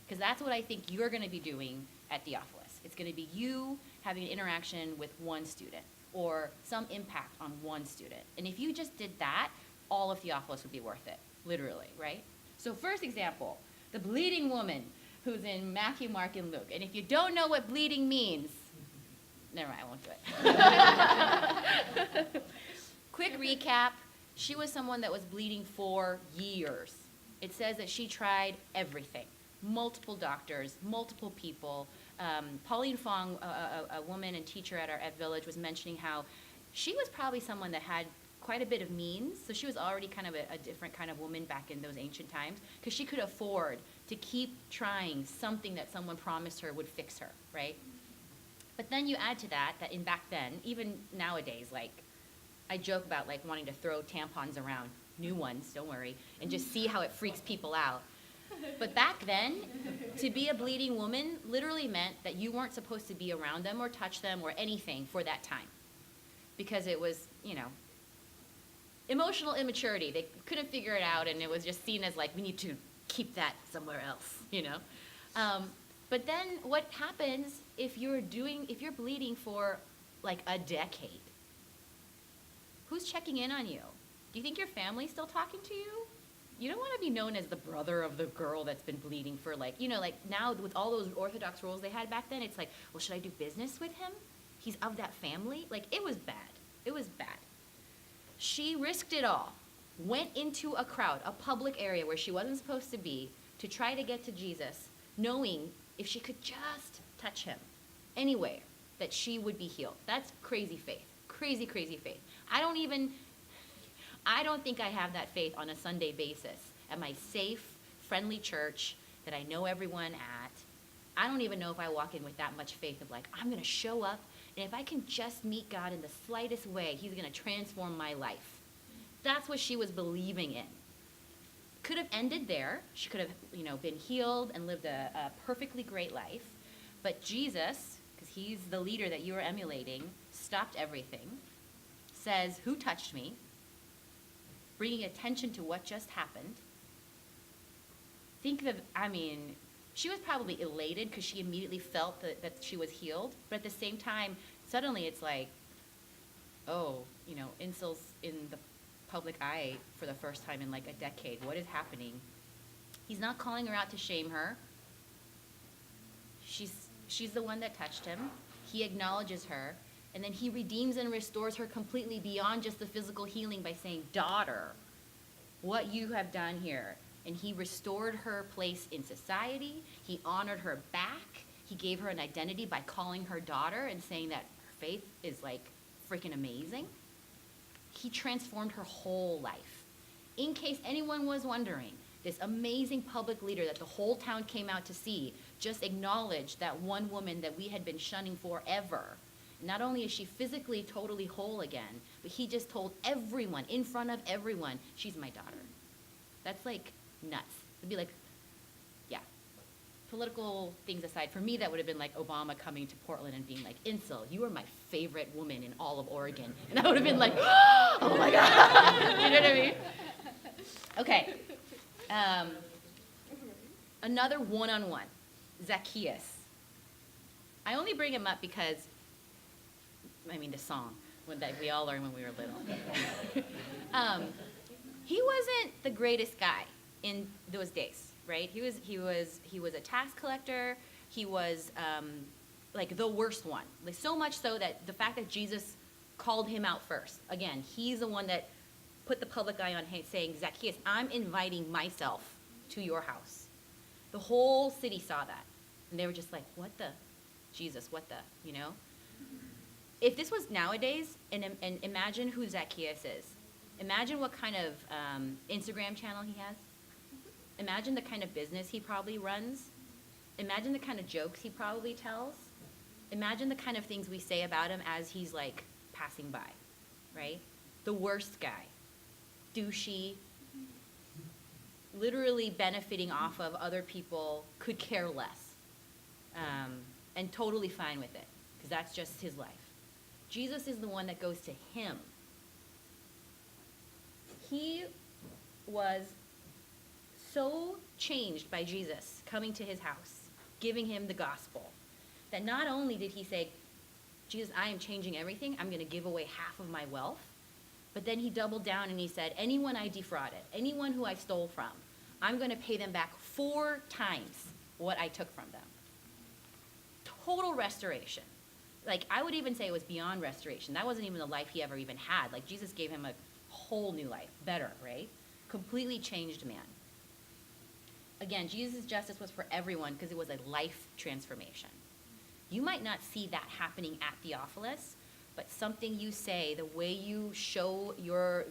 Because that's what I think you're going to be doing at Theophilus. It's going to be you having an interaction with one student or some impact on one student. And if you just did that, all of Theophilus would be worth it, literally, right? So first example, the bleeding woman who's in Matthew, Mark, and Luke. And if you don't know what bleeding means, never mind, I won't do it. Quick recap, she was someone that was bleeding for years. It says that she tried everything. Multiple doctors, multiple people. Pauline Fong, a woman and teacher at Village, was mentioning how she was probably someone that had quite a bit of means, so she was already kind of a different kind of woman back in those ancient times, because she could afford to keep trying something that someone promised her would fix her, right? But then you add to that in back then, even nowadays, like, I joke about like wanting to throw tampons around, new ones, don't worry, and just see how it freaks people out. But back then, to be a bleeding woman literally meant that you weren't supposed to be around them or touch them or anything for that time. Because it was, emotional immaturity. They couldn't figure it out, and it was just seen as like, we need to keep that somewhere else, But then what happens if you're bleeding for like a decade? Who's checking in on you? Do you think your family's still talking to you? You don't want to be known as the brother of the girl that's been bleeding for like now with all those Orthodox rules they had back then, it's like, well, should I do business with him? He's of that family? Like, it was bad. It was bad. She risked it all, went into a crowd, a public area where she wasn't supposed to be, to try to get to Jesus, knowing if she could just touch him anywhere, that she would be healed. That's crazy faith. Crazy, crazy faith. I don't think I have that faith on a Sunday basis at my safe, friendly church that I know everyone at. I don't even know if I walk in with that much faith of like, I'm going to show up, and if I can just meet God in the slightest way, he's going to transform my life. That's what she was believing in. Could have ended there. She could have, been healed and lived a perfectly great life. But Jesus, because he's the leader that you are emulating, stopped everything, says, who touched me? Bringing attention to what just happened. She was probably elated because she immediately felt that she was healed. But at the same time, suddenly it's like, Insil's in the public eye for the first time in like a decade. What is happening? He's not calling her out to shame her. She's the one that touched him. He acknowledges her. And then he redeems and restores her completely beyond just the physical healing by saying, daughter, what you have done here. And he restored her place in society. He honored her back. He gave her an identity by calling her daughter and saying that her faith is like freaking amazing. He transformed her whole life. In case anyone was wondering, this amazing public leader that the whole town came out to see just acknowledged that one woman that we had been shunning forever. Not only is she physically totally whole again, but he just told everyone, in front of everyone, she's my daughter. That's like nuts. It'd be like, yeah. Political things aside, for me that would have been like Obama coming to Portland and being like, Insil, you are my favorite woman in all of Oregon. And I would have been like, oh my God. You know what I mean? Okay. Another one-on-one, Zacchaeus. I only bring him up because the song that we all learned when we were little. He wasn't the greatest guy in those days, right? He was a tax collector. He was like the worst one. Like, so much so that the fact that Jesus called him out first. Again, he's the one that put the public eye on him, saying, Zacchaeus, I'm inviting myself to your house. The whole city saw that, and they were just like, what the? Jesus, what the? If this was nowadays, and imagine who Zacchaeus is. Imagine what kind of Instagram channel he has. Imagine the kind of business he probably runs. Imagine the kind of jokes he probably tells. Imagine the kind of things we say about him as he's like passing by, right? The worst guy, douchey, literally benefiting off of other people, could care less, and totally fine with it, because that's just his life. Jesus is the one that goes to him. He was so changed by Jesus coming to his house, giving him the gospel, that not only did he say, Jesus, I am changing everything, I'm going to give away half of my wealth, but then he doubled down and he said, anyone I defrauded, anyone who I stole from, I'm going to pay them back 4 times what I took from them. Total restoration. Like, I would even say it was beyond restoration. That wasn't even the life he ever even had. Like, Jesus gave him a whole new life, better, right? Completely changed man. Again, Jesus' justice was for everyone because it was a life transformation. You might not see that happening at Theophilus, but something you say, the way you show your,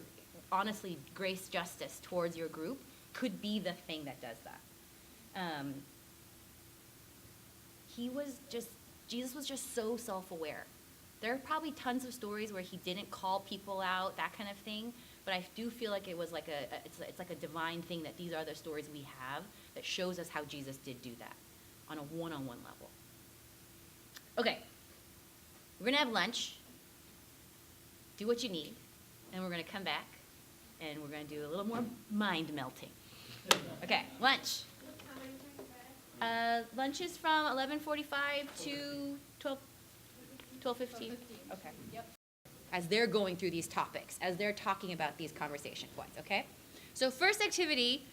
honestly, grace justice towards your group could be the thing that does that. Jesus was just so self-aware. There are probably tons of stories where he didn't call people out, that kind of thing, but I do feel like it was like it's like a divine thing that these are the stories we have that shows us how Jesus did do that on a one-on-one level. Okay, we're gonna have lunch, do what you need, and we're gonna come back and we're gonna do a little more mind melting. Okay, lunch. Lunch is from 11:45 to 12:15. Okay. Yep. As they're going through these topics, as they're talking about these conversation points, okay? So first activity,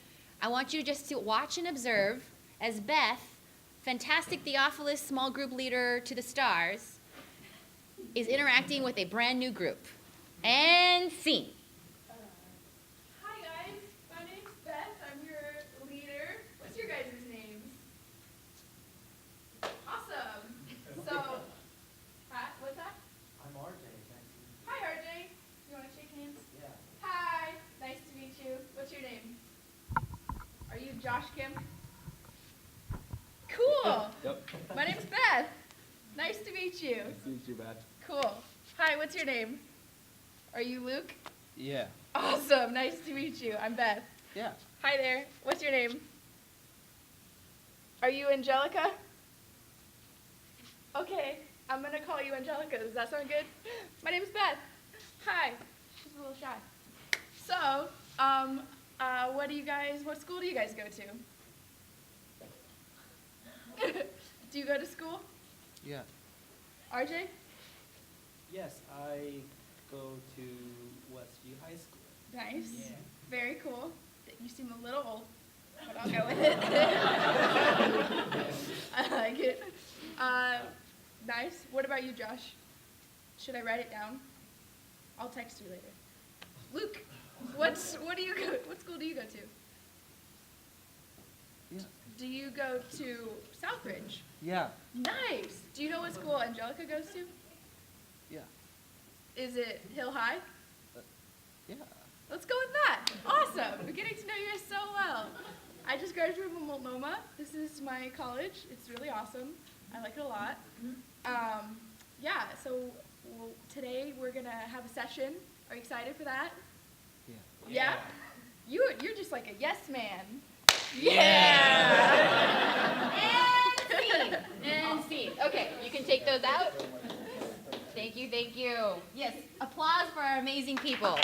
I want you just to watch and observe as Beth, fantastic Theophilus small group leader to the stars, is interacting with a brand new group. And scene. Hi guys, my name's Beth. I'm your leader. What's your guys' names? Awesome. So, what's that? I'm RJ, thank you. Hi RJ. You want to shake hands? Yeah. Hi. Nice to meet you. What's your name? Are you Josh Kim? Cool. Yep. My name's Beth. Nice to meet you. Nice to meet you, Beth. Cool. Hi, what's your name? Are you Luke? Yeah. Awesome. Nice to meet you. I'm Beth. Yeah. Hi there. What's your name? Are you Angelica? Okay. I'm going to call you Angelica. Does that sound good? My name's Beth. Hi. She's a little shy. So, what school do you guys go to? Do you go to school? Yeah. RJ? Yes, I go to Westview High School. Nice. Yeah. Very cool. You seem a little old, but I'll go with it. I like it. Nice. What about you, Josh? Should I write it down? I'll text you later. Luke, what school do you go to? Yeah. Do you go to Southridge? Yeah. Nice. Do you know what school Angelica goes to? Yeah. Is it Hill High? Yeah. Let's go with that. Awesome. We're getting to know you guys so well. I just graduated from Multnomah. This is my college. It's really awesome. I like it a lot. Yeah, so today we're going to have a session. Are you excited for that? Yeah. Yeah? You're just like a yes man. Yeah! And scene. And scene. Okay, you can take those out. Thank you, thank you. Yes, applause for our amazing people.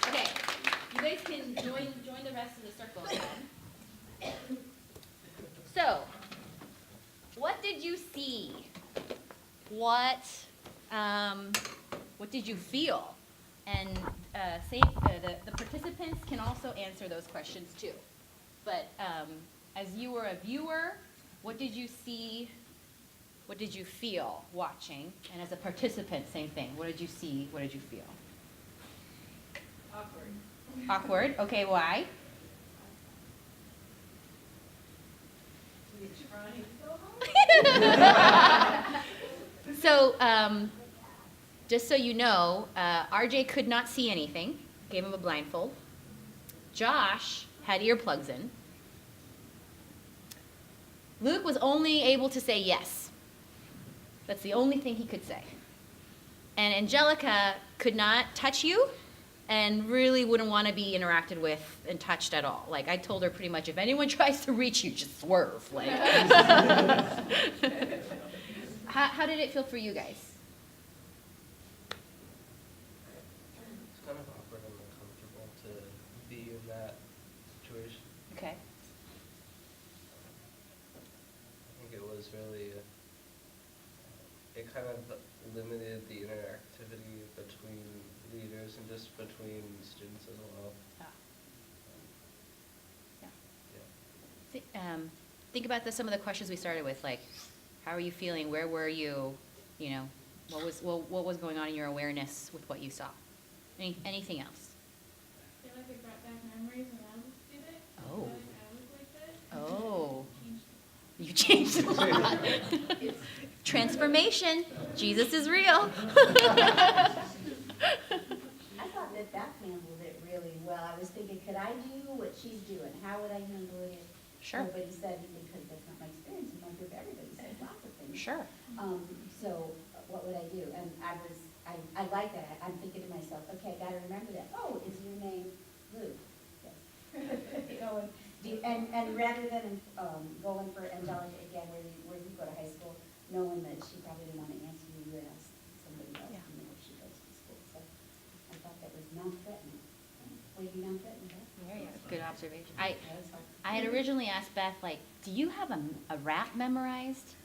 Okay, you guys can join the rest of the circle then. So, what did you see? What did you feel? And the participants can also answer those questions too. But as you were a viewer, what did you see? What did you feel watching? And as a participant, same thing. What did you see? What did you feel? Awkward. Awkward. Okay, why? You're trying so hard. So, just so you know, RJ could not see anything. Gave him a blindfold. Josh had earplugs in. Luke was only able to say yes. That's the only thing he could say. And Angelica could not touch you and really wouldn't want to be interacted with and touched at all. Like, I told her pretty much, if anyone tries to reach you, just swerve. Like, how did it feel for you guys? It's kind of awkward and uncomfortable to be in that situation. Okay. I think it was really, it kind of limited the interactivity between leaders and just between students as well. Yeah. Think about some of the questions we started with, like, how are you feeling? Where were you? You know, what was going on in your awareness with what you saw? Anything else? I feel like it brought back memories when I was a student. Oh. I was like this. Oh. You changed a lot. Transformation. Jesus is real. I thought that Beth handled it really well. I was thinking, could I do what she's doing? How would I handle it? Sure. Nobody said, because that's not my experience in my group, everybody says lots of things. Sure. So what would I do? And I like that. I'm thinking to myself, okay, I gotta remember that. Oh, is your name Luke? Yes. And rather than going for Angelica again, where you go to high school, knowing that she probably didn't want to answer you, you would ask somebody else, Yeah. you know, if she goes to school. So I thought that was non-threatening. Were you non-threatening, Beth? There you go. Good observation. Yeah, that's fine. I had originally asked Beth, like, do you have a rap memorized?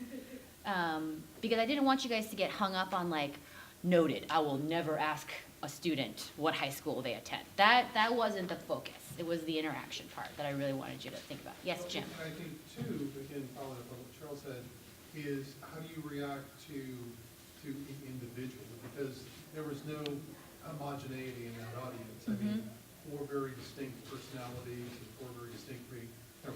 Because I didn't want you guys to get hung up on, like, noted, I will never ask a student what high school they attend. That wasn't the focus. It was the interaction part that I really wanted you to think about. Yes, Well, Jim? I think too, again, following up on what Charles said, is how do you react to the individual? Because there was no homogeneity in that audience. I mean, four very distinct personalities and four very distinct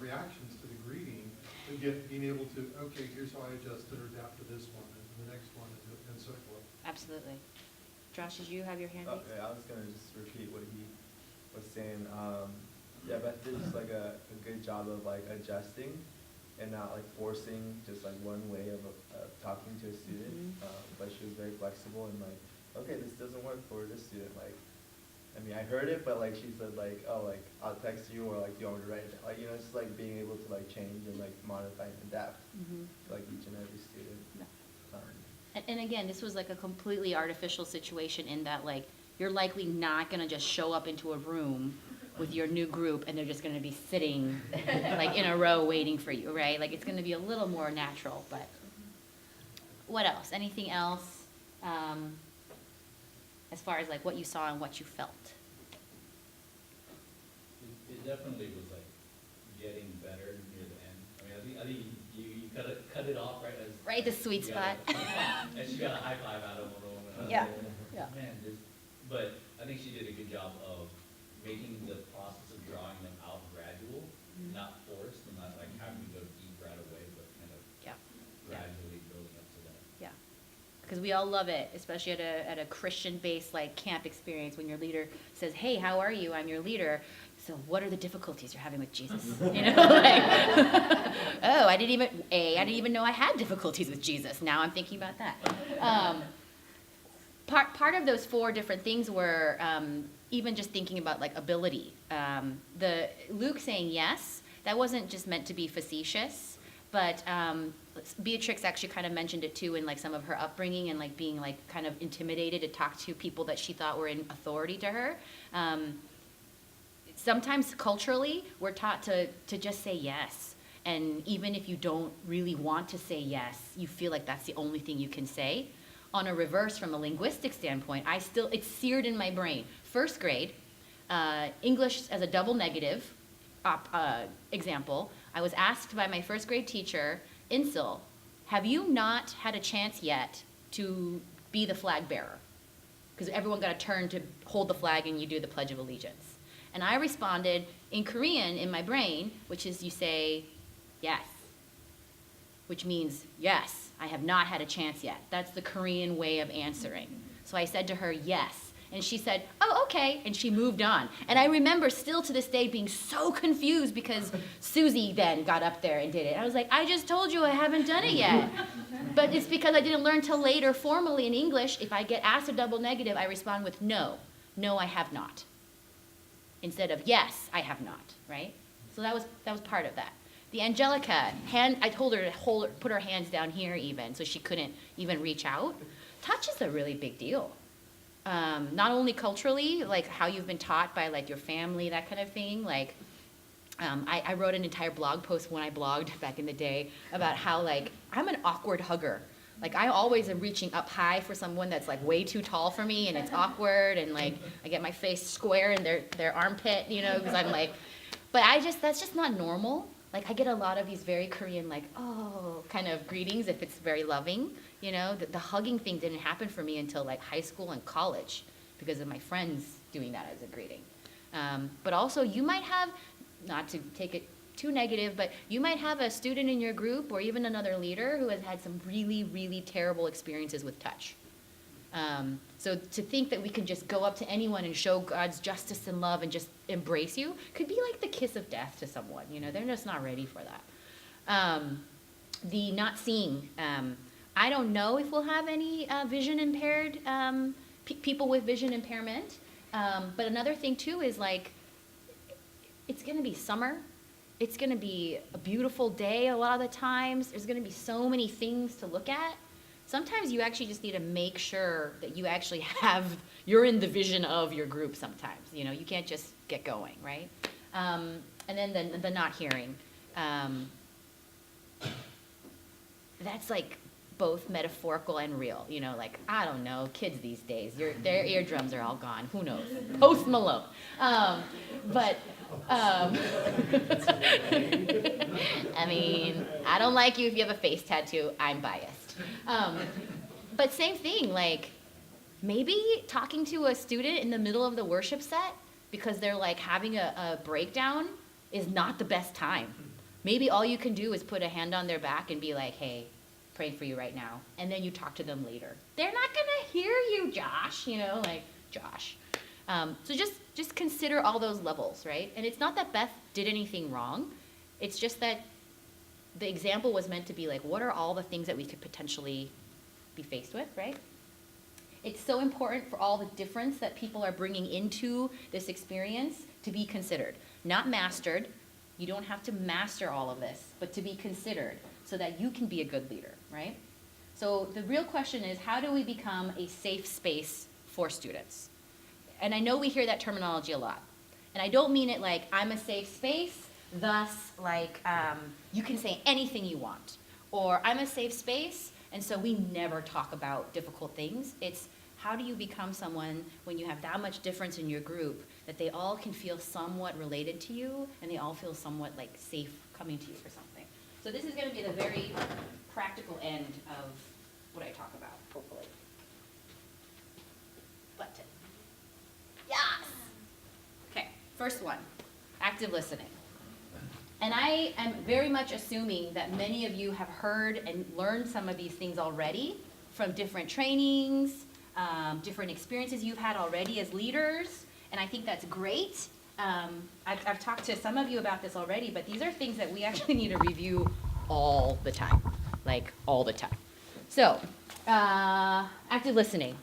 reactions to the greeting, and being able to, okay, here's how I adjusted or adapted this one, and the next one, and so forth. Absolutely. Josh, did you have your hand raised? Okay, I was gonna just repeat what he was saying. Yeah, Beth did just like a good job of like adjusting and not like forcing just like one way of talking to a student. But she was very flexible and like, okay, this doesn't work for this student. Like, I mean, I heard it, but like she said like, oh, like I'll text you, or like, do you want me to write it down? Like, you know, it's just like being able to like change and like modify and adapt to like each and every student. And again, this was like a completely artificial situation in that, like, you're likely not gonna just show up into a room with your new group and they're just gonna be sitting like in a row waiting for you, right? Like, it's gonna be a little more natural, but what else? Anything else, as far as like what you saw and what you felt? It definitely was like getting better near the end. I think you cut it off right as. Right, the sweet spot. And she got a high five out of one of them. Yeah, yeah. Man, but I think she did a good job of making the process of drawing them out gradual, not forced, and not like having to go deep right away, but kind of gradually building up to that. Yeah, because we all love it, especially at a Christian-based like camp experience when your leader says, "Hey, how are you? I'm your leader. So what are the difficulties you're having with Jesus?" You know, like, oh, I didn't even know I had difficulties with Jesus. Now I'm thinking about that. Part of those four different things were even just thinking about like ability. The Luke saying yes, that wasn't just meant to be facetious, but Beatrix actually kind of mentioned it too in like some of her upbringing and like being like kind of intimidated to talk to people that she thought were in authority to her. Sometimes culturally, we're taught to just say yes. And even if you don't really want to say yes, you feel like that's the only thing you can say. On a reverse, from a linguistic standpoint, it's seared in my brain. First grade, English as a double negative example, I was asked by my first grade teacher, Insil, have you not had a chance yet to be the flag bearer? Because everyone got a turn to hold the flag and you do the Pledge of Allegiance. And I responded in Korean in my brain, which is you say, yes, which means, yes, I have not had a chance yet. That's the Korean way of answering. So I said to her, yes. And she said, oh, okay, and she moved on. And I remember still to this day being so confused because Susie then got up there and did it. I was like, I just told you I haven't done it yet. But it's because I didn't learn till later formally in English. If I get asked a double negative, I respond with no. No, I have not. Instead of yes, I have not, right? So that was part of that. The Angelica, I told her to put her hands down here even, so she couldn't even reach out. Touch is a really big deal. Not only culturally, like how you've been taught by like your family, that kind of thing. Like, I wrote an entire blog post when I blogged back in the day about how like I'm an awkward hugger. Like I always am reaching up high for someone that's like way too tall for me, and it's awkward, and like I get my face square in their armpit, you know, because I'm like, but that's just not normal. Like I get a lot of these very Korean like, oh, kind of greetings if it's very loving, you know. The hugging thing didn't happen for me until like high school and college because of my friends doing that as a greeting. But also you might have, not to take it too negative, but you might have a student in your group or even another leader who has had some really, really terrible experiences with touch. So to think that we can just go up to anyone and show God's justice and love and just embrace you could be like the kiss of death to someone. You know, they're just not ready for that. The not seeing. I don't know if we'll have any vision impaired people with vision impairment. But another thing too is like, it's going to be summer. It's going to be a beautiful day a lot of the times. There's going to be so many things to look at. Sometimes you actually just need to make sure that you actually you're in the vision of your group sometimes. You know, you can't just get going, right? And then the not hearing. That's like both metaphorical and real. You know, like, I don't know, kids these days, their eardrums are all gone. Who knows? Post Malone. I mean, I don't like you if you have a face tattoo. I'm biased. But same thing, like maybe talking to a student in the middle of the worship set because they're like having a breakdown is not the best time. Maybe all you can do is put a hand on their back and be like, hey, praying for you right now. And then you talk to them later. They're not gonna hear you, Josh, you know, like Josh. So just consider all those levels, right? And it's not that Beth did anything wrong. It's just that the example was meant to be like, what are all the things that we could potentially be faced with, right? It's so important for all the difference that people are bringing into this experience to be considered. Not mastered. You don't have to master all of this, but to be considered so that you can be a good leader, right? So the real question is, how do we become a safe space for students? And I know we hear that terminology a lot. And I don't mean it like, I'm a safe space, thus, like, you can say anything you want. Or I'm a safe space, and so we never talk about difficult things. It's how do you become someone when you have that much difference in your group that they all can feel somewhat related to you and they all feel somewhat like safe coming to you for something. So this is going to be the very practical end of what I talk about, hopefully. Button. Yes! Okay, first one, active listening. And I am very much assuming that many of you have heard and learned some of these things already from different trainings, different experiences you've had already as leaders, and I think that's great. I've talked to some of you about this already, but these are things that we actually need to review all the time, like all the time. So, active listening.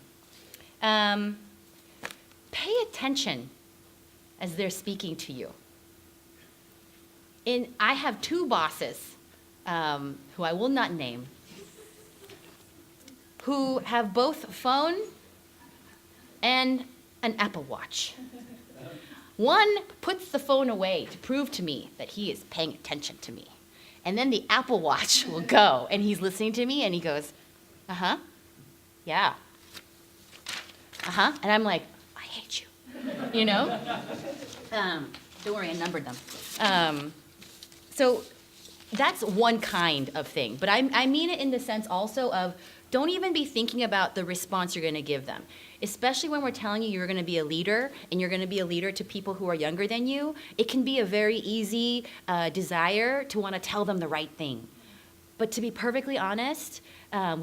Pay attention as they're speaking to you. I have two bosses, who I will not name, who have both a phone and an Apple Watch. One puts the phone away to prove to me that he is paying attention to me. And then the Apple Watch will go, and he's listening to me, and he goes, uh-huh, yeah, uh-huh. And I'm like, I hate you, you know? Don't worry, I numbered them. So that's one kind of thing. But I mean it in the sense also of don't even be thinking about the response you're going to give them. Especially when we're telling you you're going to be a leader and you're going to be a leader to people who are younger than you, it can be a very easy desire to want to tell them the right thing. But to be perfectly honest,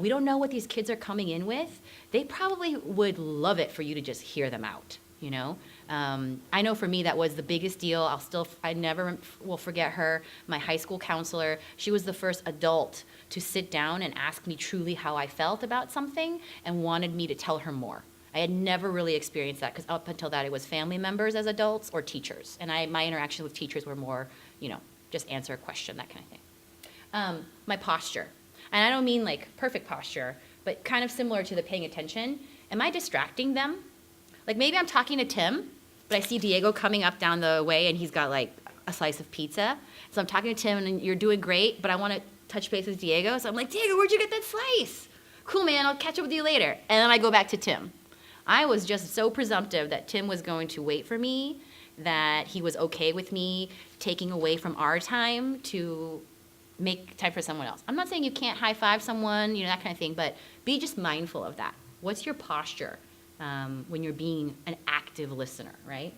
we don't know what these kids are coming in with. They probably would love it for you to just hear them out, you know? I know for me that was the biggest deal. I never will forget her, my high school counselor. She was the first adult to sit down and ask me truly how I felt about something and wanted me to tell her more. I had never really experienced that because up until that it was family members as adults or teachers. And my interaction with teachers were more, you know, just answer a question, that kind of thing. My posture. And I don't mean like perfect posture, but kind of similar to the paying attention. Am I distracting them? Like maybe I'm talking to Tim, but I see Diego coming up down the way and he's got like a slice of pizza. So I'm talking to Tim and you're doing great, but I want to touch base with Diego. So I'm like, Diego, where'd you get that slice? Cool, man, I'll catch up with you later. And then I go back to Tim. I was just so presumptive that Tim was going to wait for me, that he was okay with me taking away from our time to make time for someone else. I'm not saying you can't high five someone, you know, that kind of thing, but be just mindful of that. What's your posture when you're being an active listener, right?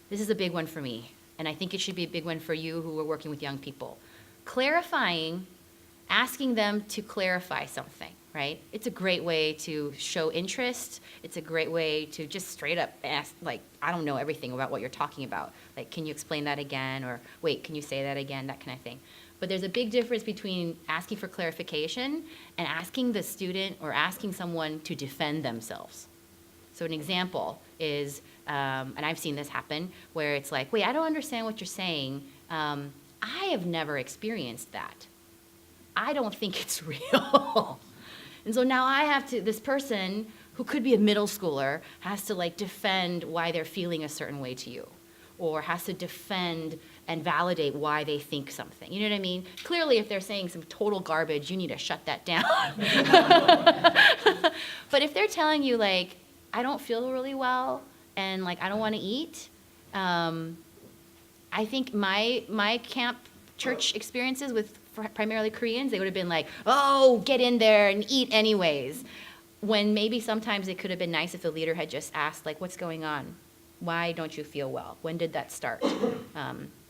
This is a big one for me, and I think it should be a big one for you who are working with young people. Clarifying, asking them to clarify something, right? It's a great way to show interest. It's a great way to just straight up ask, like, I don't know everything about what you're talking about. Like, can you explain that again? Or, wait, can you say that again? That kind of thing. But there's a big difference between asking for clarification and asking the student or asking someone to defend themselves. So an example is, and I've seen this happen, where it's like, wait, I don't understand what you're saying. I have never experienced that. I don't think it's real. And so now I have to, this person who could be a middle schooler has to like defend why they're feeling a certain way to you, or has to defend and validate why they think something. You know what I mean? Clearly, if they're saying some total garbage, you need to shut that down. But if they're telling you like, I don't feel really well, and like I don't want to eat, I think my camp church experiences with primarily Koreans, they would have been like, oh, get in there and eat anyways. When maybe sometimes it could have been nice if the leader had just asked, like, what's going on? Why don't you feel well? When did that start?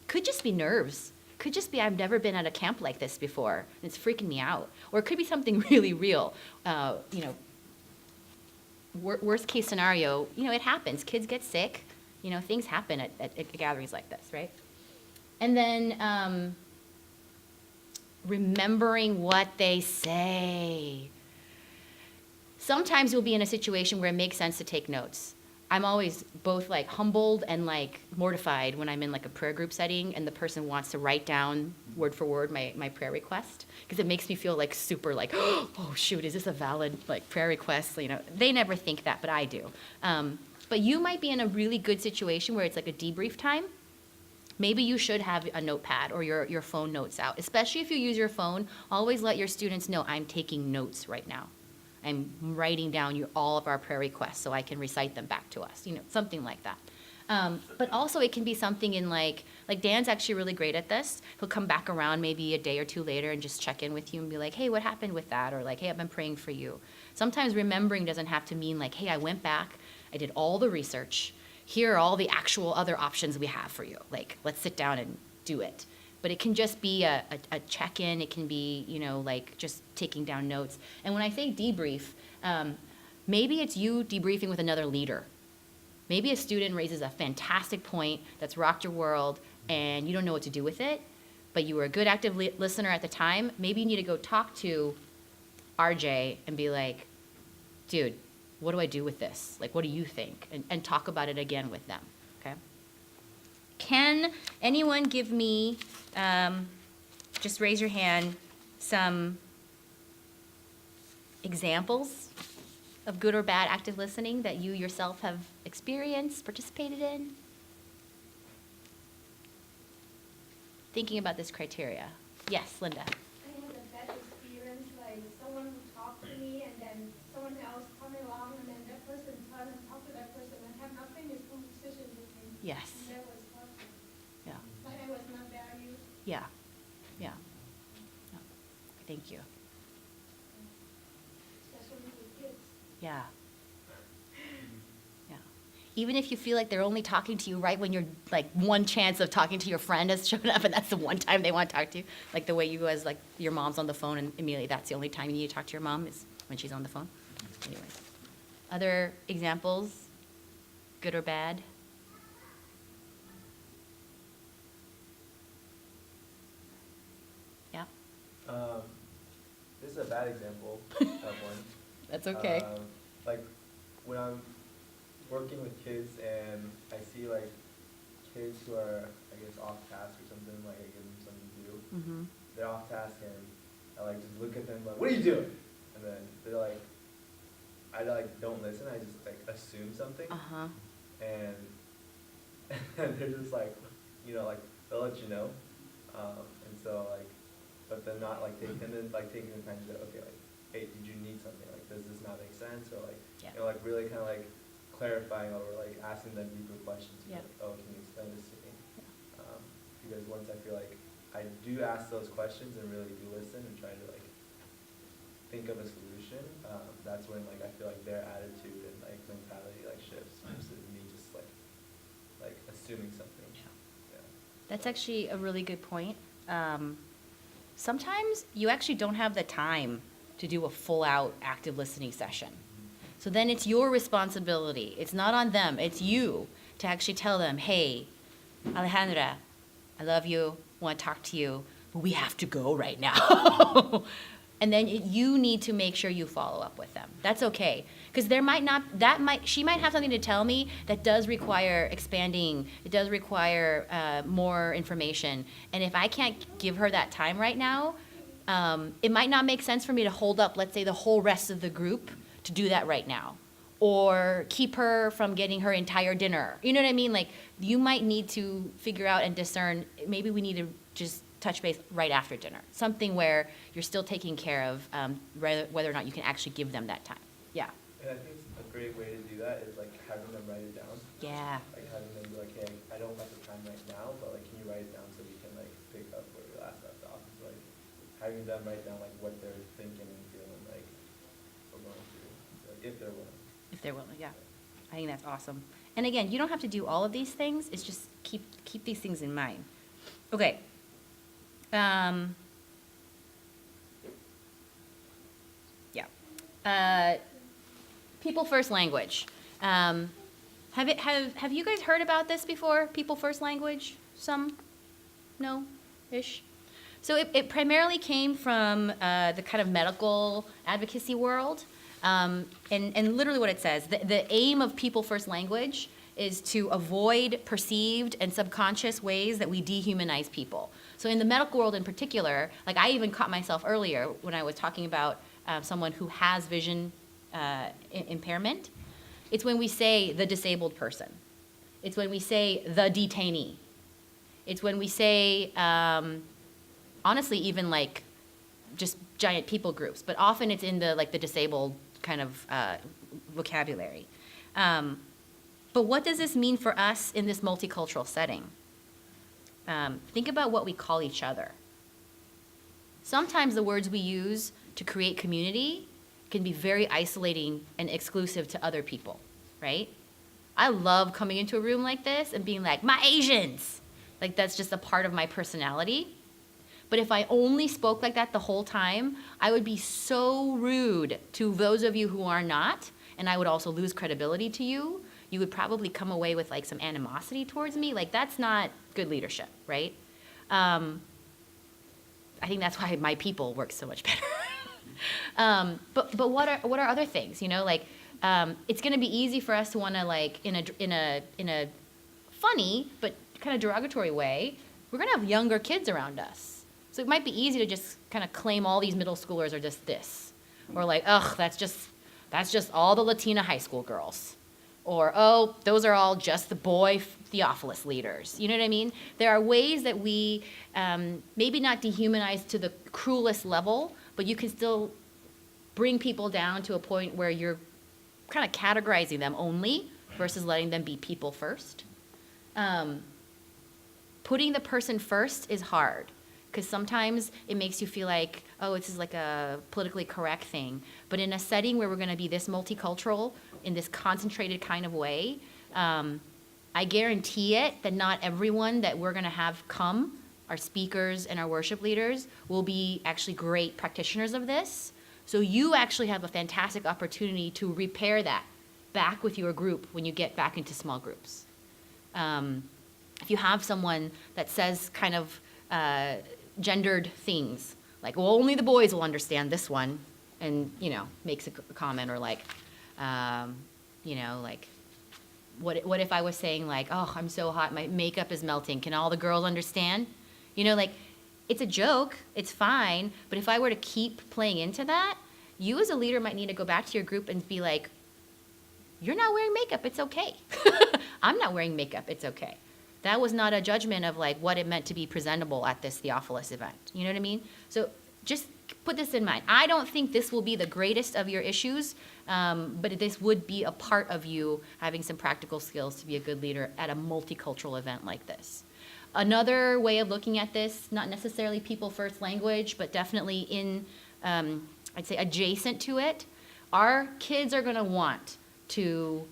Could just be nerves. Could just be I've never been at a camp like this before, and it's freaking me out. Or it could be something really real. You know, worst case scenario, you know, it happens. Kids get sick. You know, things happen at gatherings like this, right? And then remembering what they say. Sometimes you'll be in a situation where it makes sense to take notes. I'm always both like humbled and like mortified when I'm in like a prayer group setting and the person wants to write down word for word my prayer request, because it makes me feel like super like, oh shoot, is this a valid like prayer request? You know, they never think that, but I do. But you might be in a really good situation where it's like a debrief time. Maybe you should have a notepad or your phone notes out, especially if you use your phone. Always let your students know I'm taking notes right now. I'm writing down all of our prayer requests so I can recite them back to us, you know, something like that. But also it can be something in like Dan's actually really great at this. He'll come back around maybe a day or two later and just check in with you and be like, hey, what happened with that? Or like, hey, I've been praying for you. Sometimes remembering doesn't have to mean like, hey, I went back, I did all the research. Here are all the actual other options we have for you. Like, let's sit down and do it. But it can just be a check-in. It can be, you know, like just taking down notes. And when I say debrief, maybe it's you debriefing with another leader. Maybe a student raises a fantastic point that's rocked your world and you don't know what to do with it, but you were a good active listener at the time. Maybe you need to go talk to RJ and be like, dude, what do I do with this? Like, what do you think? And talk about it again with them, okay? Can anyone give me, just raise your hand, some examples of good or bad active listening that you yourself have experienced, participated in? Thinking about this criteria. Yes, Linda. I had a bad experience, like someone who talked to me and then someone else coming along and then that person turned and talked to that person and have not finished conversation with me. Yes. And that was toxic. Yeah. Like I was not valued. Yeah. Yeah. Yeah. Thank you. Especially with kids. Yeah. Yeah. even if you feel like they're only talking to you right when you're like one chance of talking to your friend has shown up and that's the one time they want to talk to you, like the way you guys, like your mom's on the phone and immediately that's the only time you need to talk to your mom is when she's on the phone. Anyway, other examples, good or bad? Yeah, This is a bad example of one. that's okay. Like when I'm working with kids and I see like kids who are, I guess, off task or something, like I give them something to do. Mm-hmm. They're off task and I like just look at them like, what are you doing? And then they're like, I like don't listen. I just like assume something. Uh-huh. And they're just like, like they'll let you know. And so like, but they're not like taking, and then like taking the time to go, okay, like, hey, did you need something? Like, does this not make sense? Or like, Yeah. like really kind of like clarifying or like asking them deeper questions. Yeah. Like, oh, can you explain this to me? Because once I feel like I do ask those questions and really do listen and try to like think of a solution, that's when like I feel like their attitude and like mentality like shifts versus me just like assuming something. Yeah. That's actually a really good point. Sometimes you actually don't have the time to do a full-out active listening session. So then it's your responsibility. It's not on them. It's you to actually tell them, hey, Alejandra, I love you, want to talk to you, but we have to go right now. And then you need to make sure you follow up with them. That's okay. Because she might have something to tell me that does require expanding. It does require more information. And if I can't give her that time right now, it might not make sense for me to hold up, let's say, the whole rest of the group to do that right now. Or keep her from getting her entire dinner. You know what I mean? Like, you might need to figure out and discern, maybe we need to just touch base right after dinner. Something where you're still taking care of whether or not you can actually give them that time. Yeah. And I think a great way to do that is like having them write it down. Yeah. Like having them be like, hey, I don't have the time right now, but like, can you write it down so we can like pick up where we last left off? So, like having them write down like what they're thinking and feeling like or going through, so, like, if they're willing. If they're willing, yeah. I think that's awesome. And again, you don't have to do all of these things. It's just keep these things in mind. Okay. Yeah. People first language. Have you guys heard about this before? People first language? Some? No? Ish? So it primarily came from the kind of medical advocacy world. And literally what it says, the aim of people first language is to avoid perceived and subconscious ways that we dehumanize people. So in the medical world in particular, like I even caught myself earlier when I was talking about someone who has vision impairment. It's when we say the disabled person. It's when we say the detainee. It's when we say, honestly, even like just giant people groups, but often it's in the disabled kind of vocabulary. But what does this mean for us in this multicultural setting? Think about what we call each other. Sometimes the words we use to create community can be very isolating and exclusive to other people, right? I love coming into a room like this and being like, my Asians! Like that's just a part of my personality. But if I only spoke like that the whole time, I would be so rude to those of you who are not, and I would also lose credibility to you. You would probably come away with like some animosity towards me. Like that's not good leadership, right? I think that's why my people work so much better. But what are other things? You know, like it's going to be easy for us to want to like in a funny but kind of derogatory way. We're going to have younger kids around us, so it might be easy to just kind of claim all these middle schoolers are just this, or like, ugh, that's just all the Latina high school girls. Or, oh, those are all just the boy Theophilus leaders. You know what I mean? There are ways that we maybe not dehumanize to the cruelest level, but you can still bring people down to a point where you're kind of categorizing them only versus letting them be people first. Putting the person first is hard because sometimes it makes you feel like, oh, this is like a politically correct thing. But in a setting where we're going to be this multicultural, in this concentrated kind of way, I guarantee it that not everyone that we're going to have come, our speakers and our worship leaders, will be actually great practitioners of this. So you actually have a fantastic opportunity to repair that back with your group when you get back into small groups. If you have someone that says kind of gendered things, like, well, only the boys will understand this one, and, makes a comment, or like, like, what if I was saying like, oh, I'm so hot, my makeup is melting, can all the girls understand? Like, it's a joke, it's fine, but if I were to keep playing into that, you as a leader might need to go back to your group and be like, you're not wearing makeup, it's okay. I'm not wearing makeup, it's okay. That was not a judgment of like what it meant to be presentable at this Theophilus event. You know what I mean? So just put this in mind. I don't think this will be the greatest of your issues, but this would be a part of you having some practical skills to be a good leader at a multicultural event like this. Another way of looking at this, not necessarily people first language, but definitely in, I'd say adjacent to it, our kids are gonna want to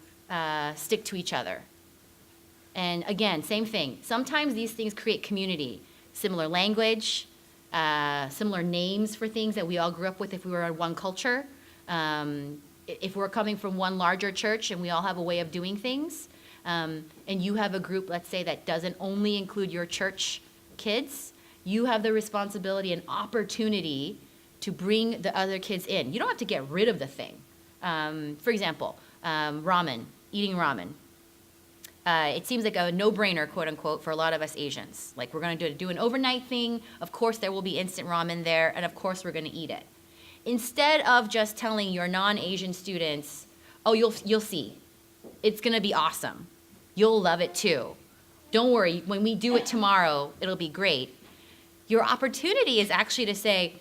stick to each other. And again, same thing. Sometimes these things create community, similar language, similar names for things that we all grew up with if we were in one culture. If we're coming from one larger church and we all have a way of doing things, and you have a group, let's say, that doesn't only include your church kids, you have the responsibility and opportunity to bring the other kids in. You don't have to get rid of the thing. For example, ramen, eating ramen. It seems like a no-brainer, quote unquote, for a lot of us Asians. Like, we're gonna do an overnight thing, of course there will be instant ramen there, and of course we're gonna eat it. Instead of just telling your non-Asian students, oh, you'll see, it's gonna be awesome. You'll love it too. Don't worry, when we do it tomorrow, it'll be great. Your opportunity is actually to say,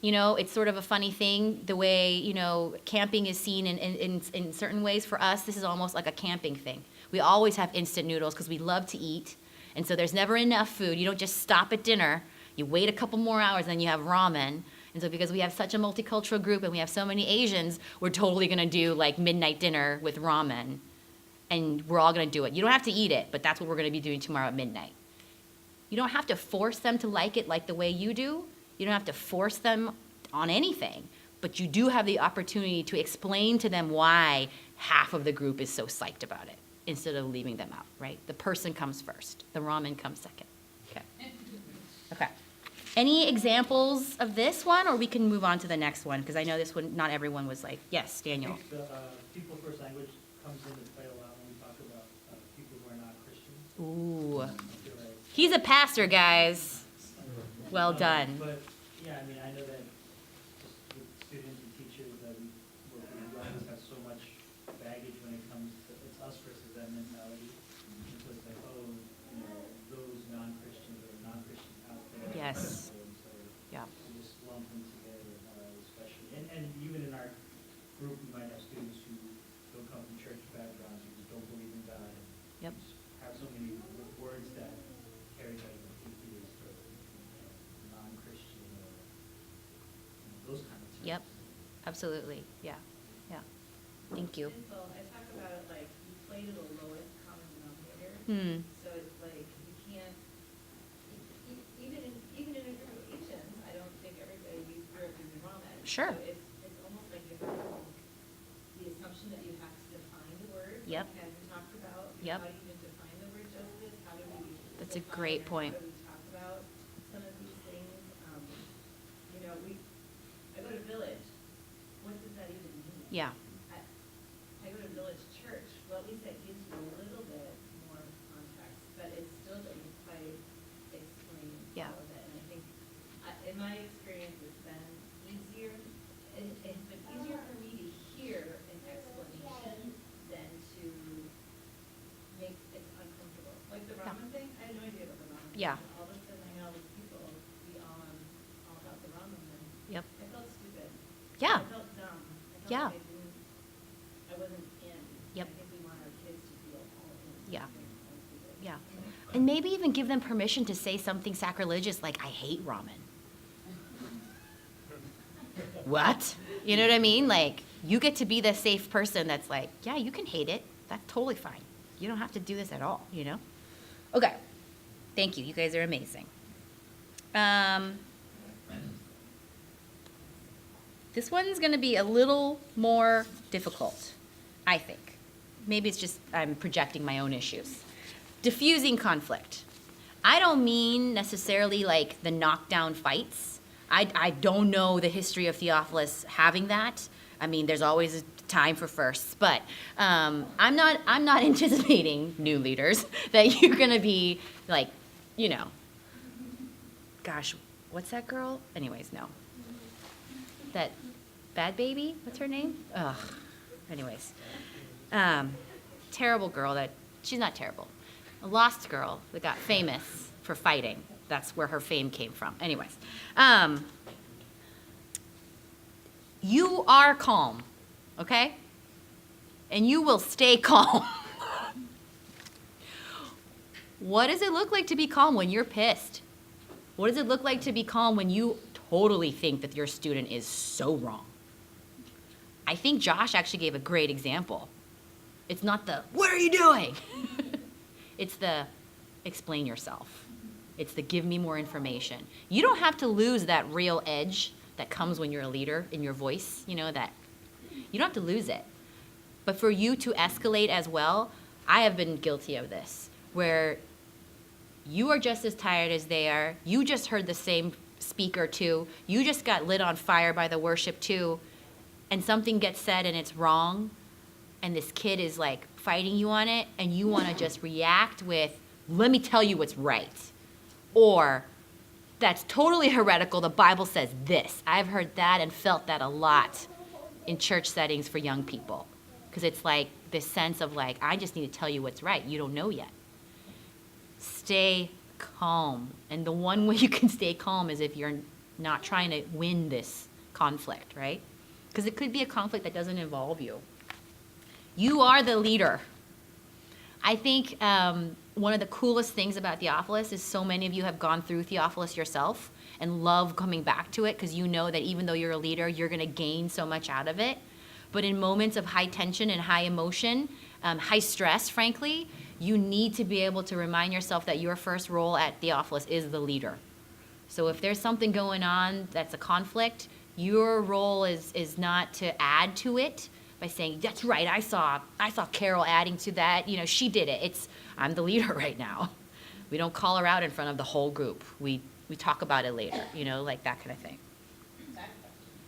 it's sort of a funny thing, the way, camping is seen in certain ways. For us, this is almost like a camping thing. We always have instant noodles because we love to eat, and so there's never enough food. You don't just stop at dinner. You wait a couple more hours, and then you have ramen. And so because we have such a multicultural group and we have so many Asians, we're totally going to do like midnight dinner with ramen, and we're all going to do it. You don't have to eat it, but that's what we're going to be doing tomorrow at midnight. You don't have to force them to like it like the way you do. You don't have to force them on anything, but you do have the opportunity to explain to them why half of the group is so psyched about it, instead of leaving them out, right? The person comes first, the ramen comes second. Okay. Any examples of this one, or we can move on to the next one, because I know this one, not everyone was like, yes, Daniel. I think the people first language comes into play a lot when we talk about people who are not Christians. Ooh. I feel like, He's a pastor, guys. Well done. But, yeah, I mean, I know that just with students and teachers that we work with, we always have so much baggage when it comes to, it's us versus that mentality. And so it's like, oh, those non-Christians or non-Christians out there. Yes. And so Yeah. we just lump them together, especially. And even in our group, we might have students who don't come from church backgrounds, who just don't believe in God. Yep. Just have so many words that carry like atheist or non-Christian or those kind of terms. Yep, absolutely, yeah. Thank you. Insil, I talk about it like you play to the lowest common denominator. So it's like you can't, even in a group of Asians, I don't think everybody grew up eating ramen. Sure. So it's almost like you have the assumption that you have to define the word. Yep. As we talked about. Yep. How do you even define the word justice? How do we? That's a define great or point. How do we talk about some of these things? I go to Village. What does that even mean? Yeah, I go to Village Church, well, at least that gives you a little bit more context, but it still doesn't quite explain Yeah. all of it. And I think, in my experience, it's been easier, it's been easier for me to hear an explanation than to make it uncomfortable. Like the ramen thing, I had no idea about the ramen. Yeah. All of a sudden, I know these people be all about the ramen, and Yep. I felt stupid. Yeah. I felt dumb. I felt Yeah. like I wasn't in. Yep. I think we want our kids to feel all in. Yeah. something. yeah. And maybe even give them permission to say something sacrilegious like, I hate ramen. What? You know what I mean? Like, you get to be the safe person that's like, yeah, you can hate it. That's totally fine. you don't have to do this at all, you know? Okay, thank you, you guys are amazing. This one's gonna be a little more difficult, I think. Maybe it's just I'm projecting my own issues. Diffusing conflict. I don't mean necessarily like the knockdown fights. I don't know the history of Theophilus having that. I mean, there's always a time for firsts, but I'm not anticipating new leaders that you're gonna be like, you know, gosh, what's that girl? Anyways, no. That bad baby, what's her name? Ugh, anyways. Terrible girl that, she's not terrible. A lost girl that got famous for fighting. That's where her fame came from. Anyways. You are calm, okay? And you will stay calm. What does it look like to be calm when you're pissed? What does it look like to be calm when you totally think that your student is so wrong? I think Josh actually gave a great example. It's not the, what are you doing? It's the, explain yourself. It's the, give me more information. You don't have to lose that real edge that comes when you're a leader in your voice, you know, that, you don't have to lose it. But for you to escalate as well, I have been guilty of this, where you are just as tired as they are, you just heard the same speaker too, you just got lit on fire by the worship too, and something gets said and it's wrong, and this kid is like fighting you on it, and you want to just react with, let me tell you what's right. Or, that's totally heretical, the Bible says this. I've heard that and felt that a lot in church settings for young people. Because it's like this sense of like, I just need to tell you what's right, you don't know yet. Stay calm. And the one way you can stay calm is if you're not trying to win this conflict, right? Because it could be a conflict that doesn't involve you. You are the leader. I think one of the coolest things about Theophilus is so many of you have gone through Theophilus yourself and love coming back to it because you know that even though you're a leader, you're going to gain so much out of it. But in moments of high tension and high emotion, high stress, frankly, you need to be able to remind yourself that your first role at Theophilus is the leader. So if there's something going on that's a conflict, your role is not to add to it by saying, that's right, I saw Carol adding to that, you know, she did it. I'm the leader right now. We don't call her out in front of the whole group. We talk about it later, you know, like that kind of thing.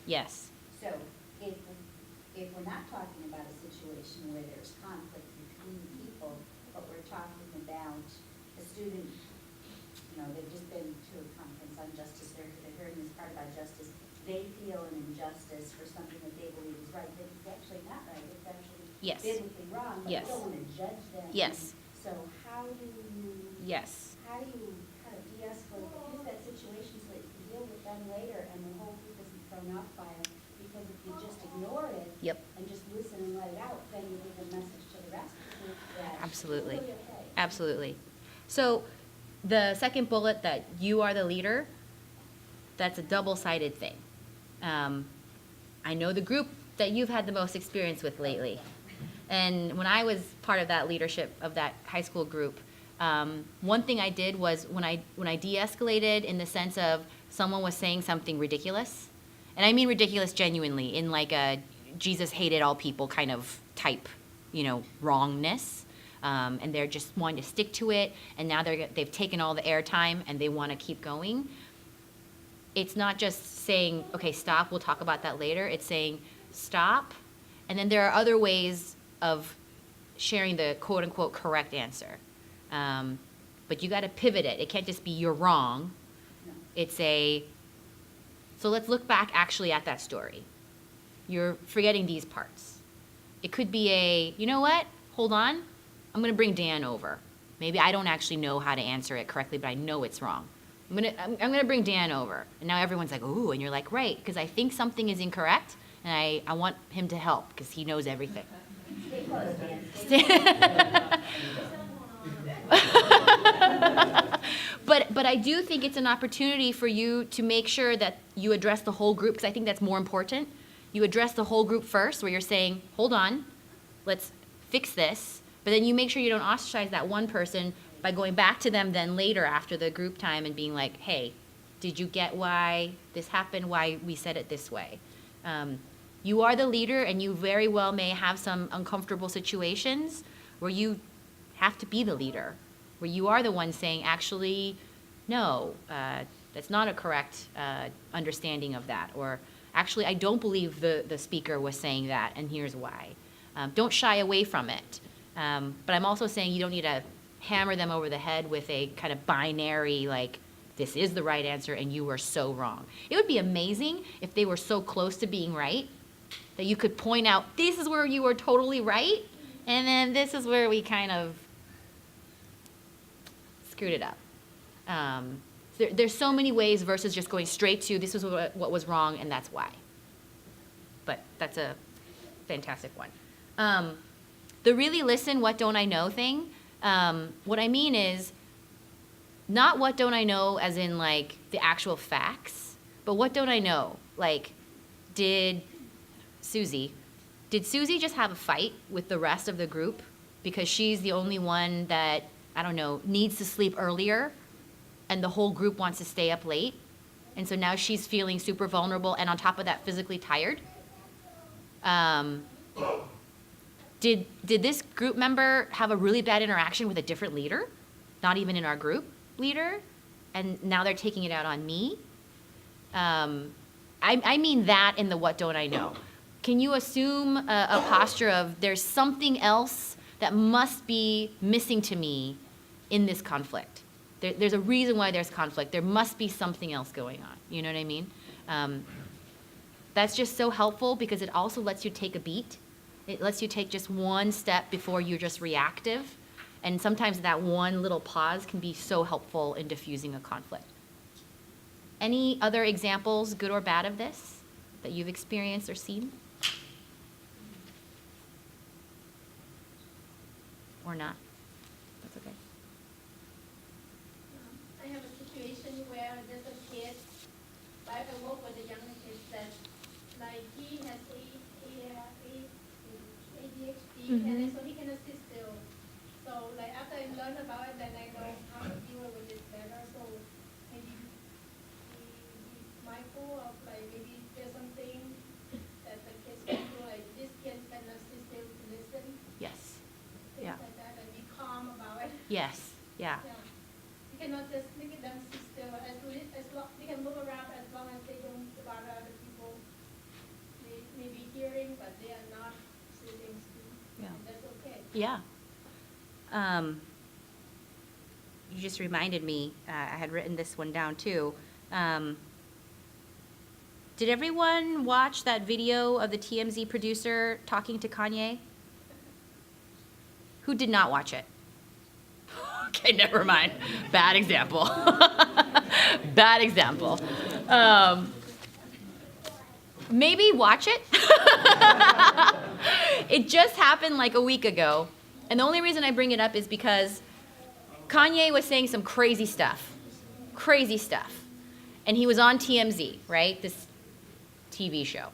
Yes. So if we're not talking about a situation where there's conflict between people, but we're talking about a student, you know, they've just been to a conference on justice, they're hearing this part about justice, they feel an injustice for something that they believe is right, but it's actually not right, it's actually Yes. biblically wrong, but Yes. you don't want to judge them. Yes. So how do you? Yes. How do you kind of de-escalate, use that situation so that you can deal with them later and the whole group isn't thrown off by it? Because if you just ignore it Yep. and just listen and let it out, then you give a message to the rest of the group that Absolutely. it's really okay. Absolutely. So the second bullet, that you are the leader, that's a double-sided thing. I know the group that you've had the most experience with lately. And when I was part of that leadership of that high school group, one thing I did was when I de-escalated in the sense of someone was saying something ridiculous, and I mean ridiculous genuinely, in like a Jesus hated all people kind of type, you know, wrongness, and they're just wanting to stick to it, and now they've taken all the airtime and they want to keep going. It's not just saying, okay, stop, we'll talk about that later. It's saying, stop, and then there are other ways of sharing the quote-unquote correct answer. But you got to pivot it. It can't just be you're wrong. No. It's so let's look back actually at that story. You're forgetting these parts. It could be you know what? Hold on. I'm going to bring Dan over. Maybe I don't actually know how to answer it correctly, but I know it's wrong. I'm gonna bring Dan over. And now everyone's like, ooh, and you're like, right, because I think something is incorrect, and I want him to help, because he knows everything. Stay close, Dan. But I do think it's an opportunity for you to make sure that you address the whole group, because I think that's more important. You address the whole group first, where you're saying, hold on, let's fix this, but But then you make sure you don't ostracize that one person by going back to them then later after the group time and being like, hey, did you get why this happened, why we said it this way? You are the leader, and you very well may have some uncomfortable situations where you have to be the leader, where you are the one saying, actually, no, that's not a correct understanding of that, or actually, I don't believe the speaker was saying that, and here's why. Don't shy away from it. But I'm also saying you don't need to hammer them over the head with a kind of binary, like, this is the right answer and you were so wrong. It would be amazing if they were so close to being right that you could point out, this is where you were totally right, and then this is where we kind of screwed it up. There's so many ways versus just going straight to, this was what was wrong and that's why. But that's a fantastic one. The really listen, what don't I know thing, what I mean is, not what don't I know as in like the actual facts, but what don't I know? Like, did Susie just have a fight with the rest of the group because she's the only one that, I don't know, needs to sleep earlier and the whole group wants to stay up late? And so now she's feeling super vulnerable and on top of that physically tired? Did this group member have a really bad interaction with a different leader? Not even in our group leader? And now they're taking it out on me? I mean that in the what don't I know. Can you assume a posture of there's something else that must be missing to me in this conflict? There's a reason why there's conflict. There must be something else going on. You know what I mean? That's just so helpful because it also lets you take a beat. It lets you take just one step before you're just reactive. And sometimes that one little pause can be so helpful in diffusing a conflict. Any other examples, good or bad, of this that you've experienced or seen? Or not? That's okay. I have a situation where there's a kid, I work with a young kid that, like, he has ADHD, and so he can assist still. So, like, after I learn about it, then I know how to deal with it better. So, maybe be mindful of, like, maybe there's something that the kids can do, like, this kid can assist them to listen. Yes. Things Yeah. like that, and be calm about it. Yes. Yeah. Yeah. You cannot just make them sit still. As long they can move around as long as they don't bother other people. They may be hearing, but they are not sitting still. Yeah. And that's okay. Yeah. You just reminded me, I had written this one down too. Did everyone watch that video of the TMZ producer talking to Kanye? Who did not watch it? Okay, never mind. Bad example. Bad example. Maybe watch it. It just happened like a week ago. And the only reason I bring it up is because Kanye was saying some crazy stuff. Crazy stuff. And he was on TMZ, right? This TV show.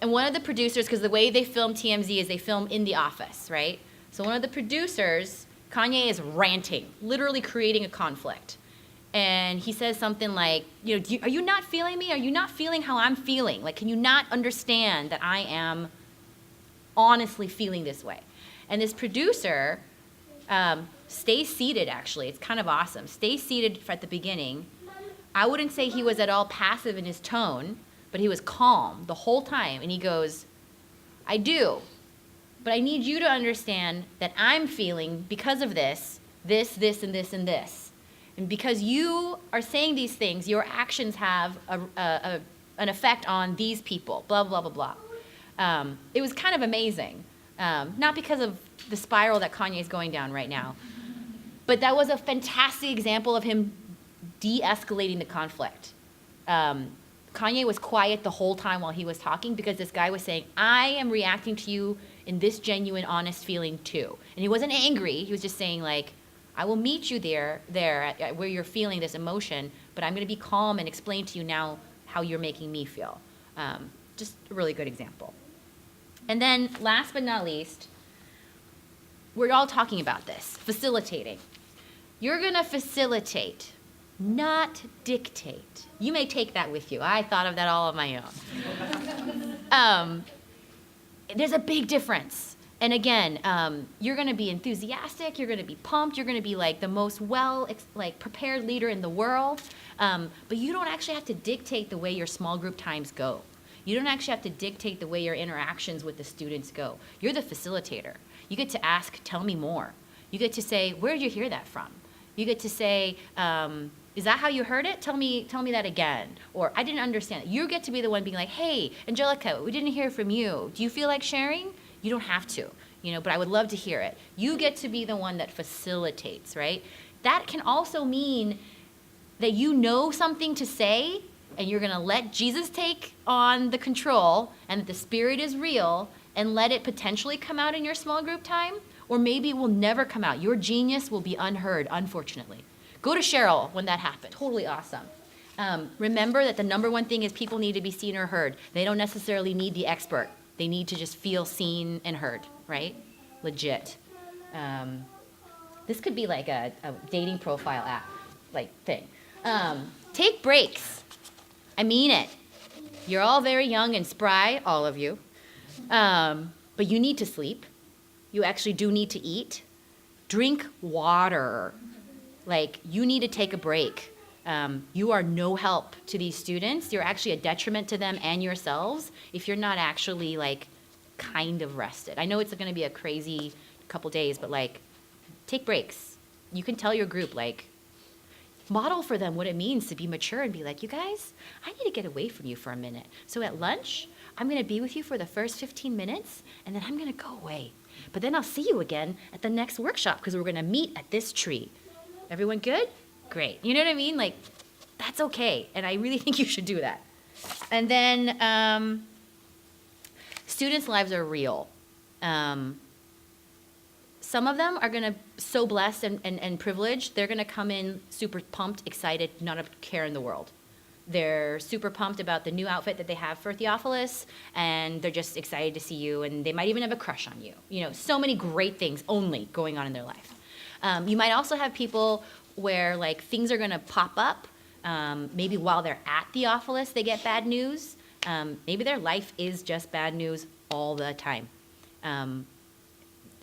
And one of the producers, because the way they film TMZ is they film in the office, right? So one of the producers, Kanye is ranting, literally creating a conflict. And he says something like, you know, are you not feeling me? Are you not feeling how I'm feeling? Like, can you not understand that I am honestly feeling this way? And this producer stays seated, actually. It's kind of awesome. Stays seated at the beginning. I wouldn't say he was at all passive in his tone, but he was calm the whole time. And he goes, I do. But I need you to understand that I'm feeling, because of this, and this, and this. And because you are saying these things, your actions have an effect on these people, blah, blah, blah, blah. It was kind of amazing. Not because of the spiral that Kanye is going down right now, but that was a fantastic example of him de-escalating the conflict. Kanye was quiet the whole time while he was talking because this guy was saying, I am reacting to you in this genuine, honest feeling too. And he wasn't angry. He was just saying, like, I will meet you there at where you're feeling this emotion, but I'm going to be calm and explain to you now how you're making me feel. Just a really good example. And then last but not least, we're all talking about this, facilitating. You're going to facilitate, not dictate. You may take that with you. I thought of that all on my own. There's a big difference. And again, you're going to be enthusiastic. You're going to be pumped. You're going to be like the most prepared leader in the world. But you don't actually have to dictate the way your small group times go. You don't actually have to dictate the way your interactions with the students go. You're the facilitator. You get to ask, tell me more. You get to say, where did you hear that from? You get to say, is that how you heard it? Tell me that again. Or I didn't understand it. You get to be the one being like, hey, Angelica, we didn't hear from you. Do you feel like sharing? You don't have to, but I would love to hear it. You get to be the one that facilitates, right? That can also mean that you know something to say and you're going to let Jesus take on the control and that the Spirit is real and let it potentially come out in your small group time, or maybe it will never come out. Your genius will be unheard, unfortunately. Go to Cheryl when that happens. Totally awesome. Remember that the number one thing is people need to be seen or heard. They don't necessarily need the expert. They need to just feel seen and heard, right? Legit. This could be like a dating profile app thing. Take breaks. I mean it. You're all very young and spry, all of you. But you need to sleep. You actually do need to eat. Drink water. You need to take a break. You are no help to these students. You're actually a detriment to them and yourselves if you're not actually kind of rested. I know it's going to be a crazy couple days, but take breaks. You can tell your group, model for them what it means to be mature and be like, you guys, I need to get away from you for a minute. So at lunch, I'm going to be with you for the first 15 minutes, and then I'm going to go away. But then I'll see you again at the next workshop because we're going to meet at this tree. Everyone good? Great. You know what I mean? That's okay. And I really think you should do that. And then students' lives are real. Some of them are going to, so blessed and privileged, they're going to come in super pumped, excited, not a care in the world. They're super pumped about the new outfit that they have for Theophilus, and they're just excited to see you, and they might even have a crush on you. So many great things only going on in their life. You might also have people where things are going to pop up. Maybe while they're at Theophilus, they get bad news. Maybe their life is just bad news all the time.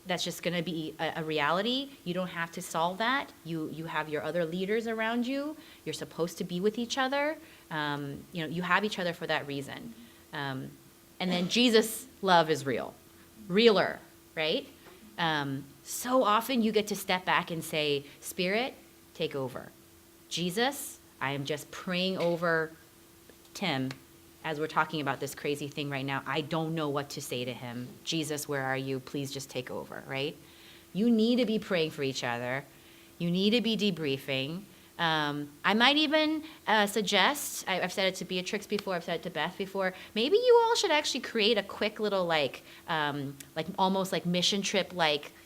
That's just going to be a reality. You don't have to solve that. You have your other leaders around you. You're supposed to be with each other. You have each other for that reason. And then Jesus' love is real. Realer, right? So often you get to step back and say, Spirit, take over. Jesus, I am just praying over Tim as we're talking about this crazy thing right now. I don't know what to say to him. Jesus, where are you? Please just take over, right? You need to be praying for each other. You need to be debriefing. I might even suggest, I've said it to Beatrix before, I've said it to Beth before, maybe you all should actually create a quick little almost mission trip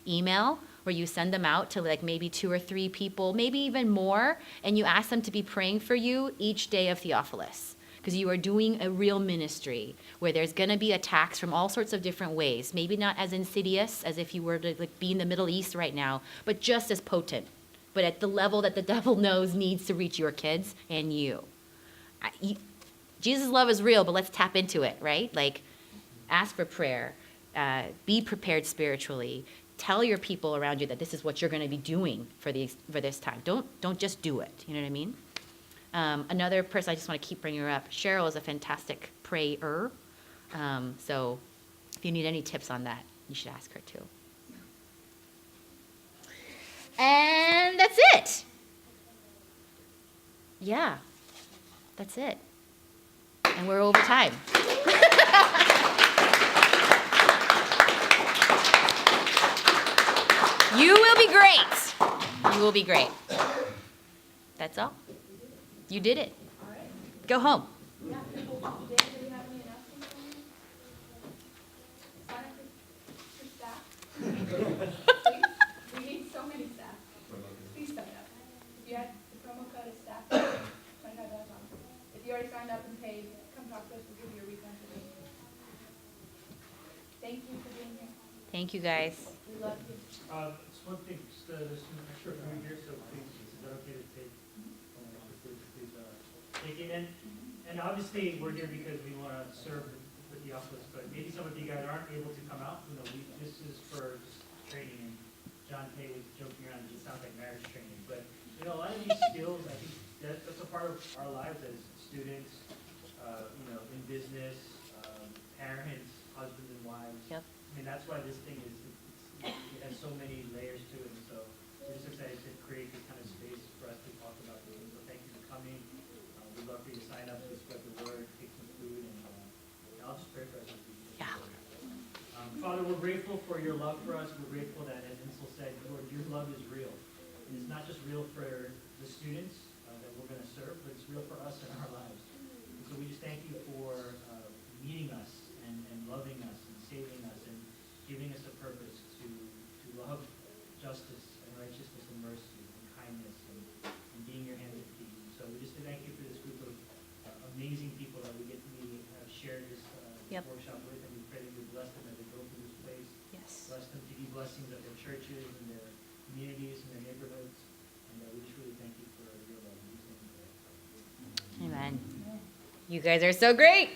email where you send them out to maybe 2 or 3 people, maybe even more, and you ask them to be praying for you each day of Theophilus. Because you are doing a real ministry where there's going to be attacks from all sorts of different ways, maybe not as insidious as if you were to be in the Middle East right now, but just as potent. But at the level that the devil knows needs to reach your kids and you. Jesus' love is real, but let's tap into it, right? Ask for prayer. Be prepared spiritually. Tell your people around you that this is what you're going to be doing for this time. Don't just do it. You know what I mean? Another person, I just want to keep bringing her up. Cheryl is a fantastic prayer. So if you need any tips on that, you should ask her too. And that's it. Yeah, that's it. And we're over time. You will be great. You will be great. That's all. You did it. Go home. Yeah. Dan, do we have any announcements? Sign up for staff. Please. We need so many staff. Please sign up. If you had the promo code is staff, $25 off. If you already signed up and paid, come talk to us. We'll give you a refund for me. Thank you for being here. Thank you, guys. We love you. It's one thing, just, there's some extra food here, so please, is that okay to take? Please, take it in. And obviously, we're here because we want to serve the Theophilus, but maybe some of you guys aren't able to come out. You know, this is for just training, and John Kay was joking around, it sounds like marriage training, but, you know, a lot of these skills, I think that's a part of our lives as students, you know, in business, parents, husbands and wives. Yep. I mean, that's why this thing is, it has so many layers to it, and so we're just excited to create this kind of space for us to talk about this. So thank you for coming. We'd love for you to sign up, to spread the word, take some food, and I'll just pray for us. Yeah. Father, we're grateful for your love for us. We're grateful that, as Insil said, Lord, your love is real. And it's not just real for the students that we're going to serve, but it's real for us in our lives. And so we just thank you for meeting us and loving us and saving us and giving us a purpose to love justice and righteousness and mercy and kindness and being your hands and feet. And so we just thank you for this group of amazing people that we have shared this workshop with, and we pray that you bless them as they go through this place. Yes. Bless them to be blessings of their churches and their communities and their neighborhoods. And we just really thank you for your love. In Jesus' name we pray. Amen. You guys are so great.